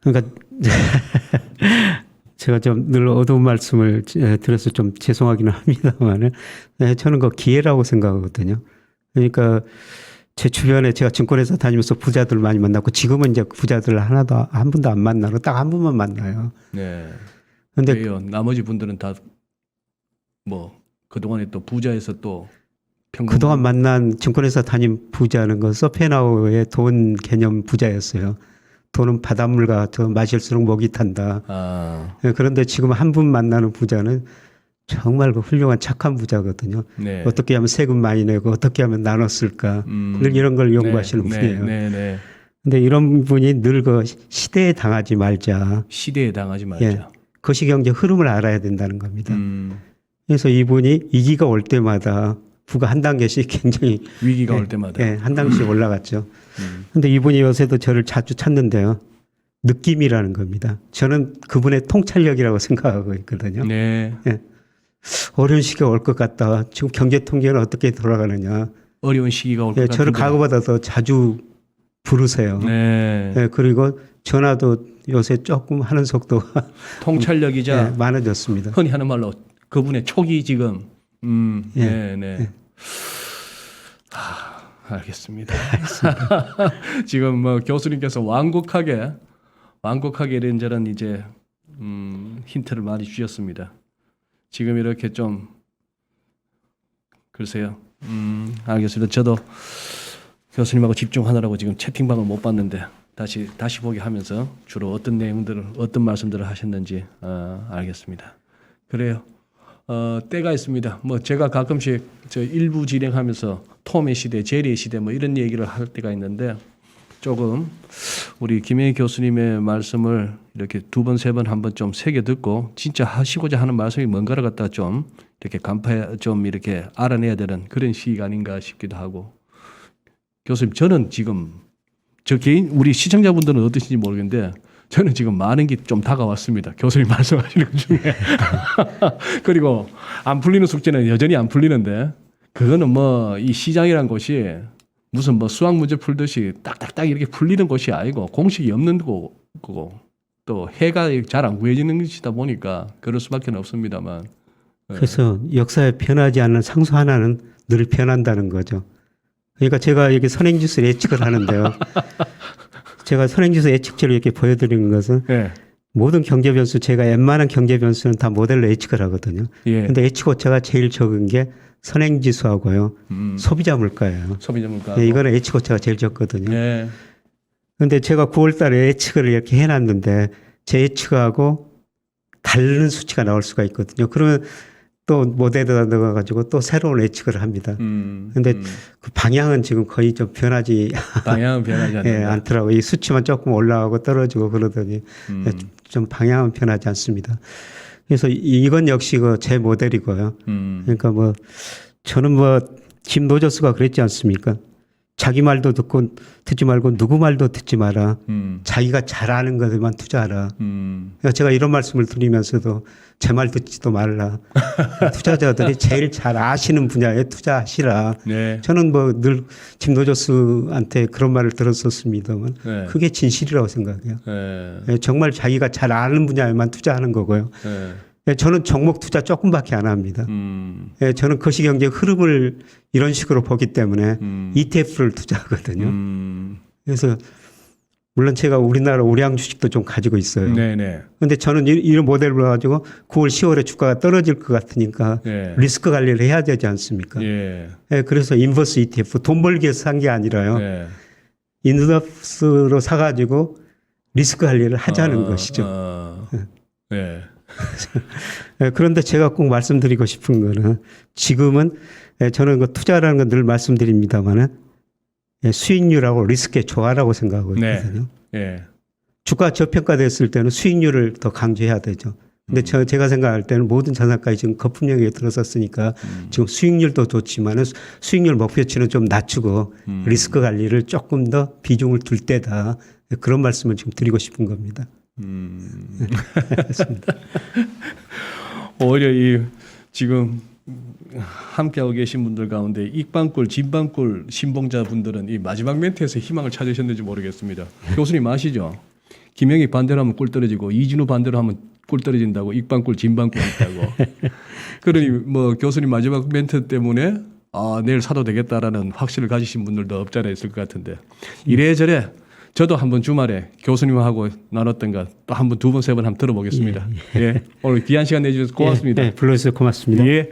그러니까 제가 좀 늘 어두운 말씀을 드려서 좀 죄송하기는 합니다만 저는 그 기회라고 생각하거든요. 그러니까 제 주변에 제가 증권회사 다니면서 부자들 많이 만났고 지금은 이제 부자들 한 번도 안 만나고 딱 한 번만 만나요. 네. 근데 왜요? 나머지 분들은 다 그동안에 또 부자에서 또 평범 그동안 만난 증권회사 담임 부자는 건 서펜하우의 돈 개념 부자였어요. 돈은 바닷물 같아 마실수록 목이 탄다. 아, 예, 그런데 지금 한 분 만나는 부자는 정말 그 훌륭한 착한 부자거든요. 네. 어떻게 하면 세금 많이 내고 어떻게 하면 나눴을까. 늘 이런 걸 연구하시는 분이에요. 네, 네. 근데 이런 분이 늘 그 시대에 당하지 말자. 시대에 당하지 말자. 예. 거시경제 흐름을 알아야 된다는 겁니다. 음, 그래서 이분이 위기가 올 때마다 부가 한 단계씩 굉장히 위기가 예, 올 때마다. 예, 한 단계씩 올라갔죠. 음. 근데 이분이 요새도 저를 자주 찾는데요. 느낌이라는 겁니다. 저는 그분의 통찰력이라고 생각하고 있거든요. 네. 어려운 시기가 올 것 같다. 지금 경제 통계는 어떻게 돌아가느냐. 어려운 시기가 올 것 예, 같은데. 저를 과거보다 더 자주 부르세요. 네. 예, 그리고 전화도 요새 조금 하는 속도가 통찰력이자 예, 많아졌습니다. 흔히 하는 말로 그분의 촉이 지금 예. 네. 알겠습니다. 지금 뭐 교수님께서 완곡하게 이런저런 이제 힌트를 많이 주셨습니다. 지금 이렇게 좀 글쎄요. 알겠습니다. 저도 교수님하고 집중하느라고 지금 채팅방을 못 봤는데 다시 보게 하면서 주로 어떤 내용들을 어떤 말씀들을 하셨는지 알겠습니다. 그래요. 때가 있습니다. 뭐 제가 가끔씩 저 일부 진행하면서 톰의 시대, 제리의 시대 뭐 이런 얘기를 할 때가 있는데 조금 우리 김영희 교수님의 말씀을 이렇게 두 번, 세 번, 한 번 좀 새겨 듣고 진짜 하시고자 하는 말씀이 뭔가를 갖다 좀 이렇게 좀 이렇게 알아내야 되는 그런 시기가 아닌가 싶기도 하고 교수님 저는 지금 저 개인 우리 시청자분들은 어떠신지 모르겠는데 저는 지금 많은 게 좀 다가왔습니다. 교수님 말씀하시는 것 중에. 그리고 안 풀리는 숙제는 여전히 안 풀리는데 그거는 뭐 이 시장이란 곳이 무슨 뭐 수학 문제 풀듯이 딱딱딱 이렇게 풀리는 곳이 아니고 공식이 없는 거고 또 해가 잘 안 구해지는 것이다 보니까 그럴 수밖에 없습니다만. 그래서 역사에 변하지 않는 상수 하나는 늘 변한다는 거죠. 그러니까 제가 이렇게 선행지수 예측을 하는데요. 제가 선행지수 예측치를 이렇게 보여드리는 것은 예. 모든 경제 변수 제가 웬만한 경제 변수는 다 모델로 예측을 하거든요. 예. 근데 예측 오차가 제일 적은 게 선행지수하고요. 소비자 물가예요. 소비자 물가. 예, 이거는 예측 오차가 제일 적거든요. 예. 근데 제가 9월 달에 예측을 이렇게 해놨는데 제 예측하고 다른 수치가 나올 수가 있거든요. 그러면 또 모델에다 넣어가지고 또 새로운 예측을 합니다. 근데 그 방향은 지금 거의 좀 변하지 방향은 변하지 않는다. 예, 않더라고요. 이 수치만 조금 올라가고 떨어지고 그러더니 예, 좀 방향은 변하지 않습니다. 그래서 이건 역시 그 제 모델이고요. 그러니까 뭐 저는 뭐 짐 노저스가 그랬지 않습니까? 자기 말도 듣지 말고 누구 말도 듣지 마라. 자기가 잘 아는 것에만 투자하라. 그러니까 제가 이런 말씀을 드리면서도 제 말 듣지도 말라. 투자자들이 제일 잘 아시는 분야에 투자하시라. 네. 저는 뭐 늘 짐 노저스한테 그런 말을 들었었습니다만 네. 그게 진실이라고 생각해요. 예. 예, 정말 자기가 잘 아는 분야에만 투자하는 거고요. 예. 예, 저는 종목 투자 조금밖에 안 합니다. 예, 저는 거시경제 흐름을 이런 식으로 보기 때문에 ETF를 투자하거든요. 그래서 물론 제가 우리나라 우량 주식도 좀 가지고 있어요. 네네. 근데 저는 이런 모델을 가지고 9월, 10월에 주가가 떨어질 것 같으니까 예. 리스크 관리를 해야 되지 않습니까? 예. 예, 그래서 인버스 ETF 돈 벌기 위해서 산 게 아니라요. 예. 인버스로 사가지고 리스크 관리를 하자는 것이죠. 예. 예, 그런데 제가 꼭 말씀드리고 싶은 거는 지금은 예, 저는 그 투자라는 건 늘 말씀드립니다만은 예, 수익률하고 리스크의 조화라고 생각하고 네. 있거든요. 예. 주가 저평가됐을 때는 수익률을 더 강조해야 되죠. 근데 제가 생각할 때는 모든 자산가에 지금 거품력에 들어섰으니까 지금 수익률도 좋지만 수익률 목표치는 좀 낮추고 리스크 관리를 조금 더 비중을 둘 때다. 그런 말씀을 지금 드리고 싶은 겁니다. 알겠습니다. 오히려 이 지금 함께하고 계신 분들 가운데 익반꿀, 진반꿀 신봉자 분들은 이 마지막 멘트에서 희망을 찾으셨는지 모르겠습니다. 교수님 아시죠? 김영희 반대로 하면 꿀 떨어지고 이진우 반대로 하면 꿀 떨어진다고 익반꿀, 진반꿀 있다고. 그러니 뭐 교수님 마지막 멘트 때문에 내일 사도 되겠다라는 확신을 가지신 분들도 없지 않아 있을 것 같은데 이래저래 저도 한번 주말에 교수님하고 나눴던 거 또 한 번, 두 번, 세 번 한번 들어보겠습니다. 예. 오늘 귀한 시간 내주셔서 고맙습니다. 불러주셔서 고맙습니다. 예.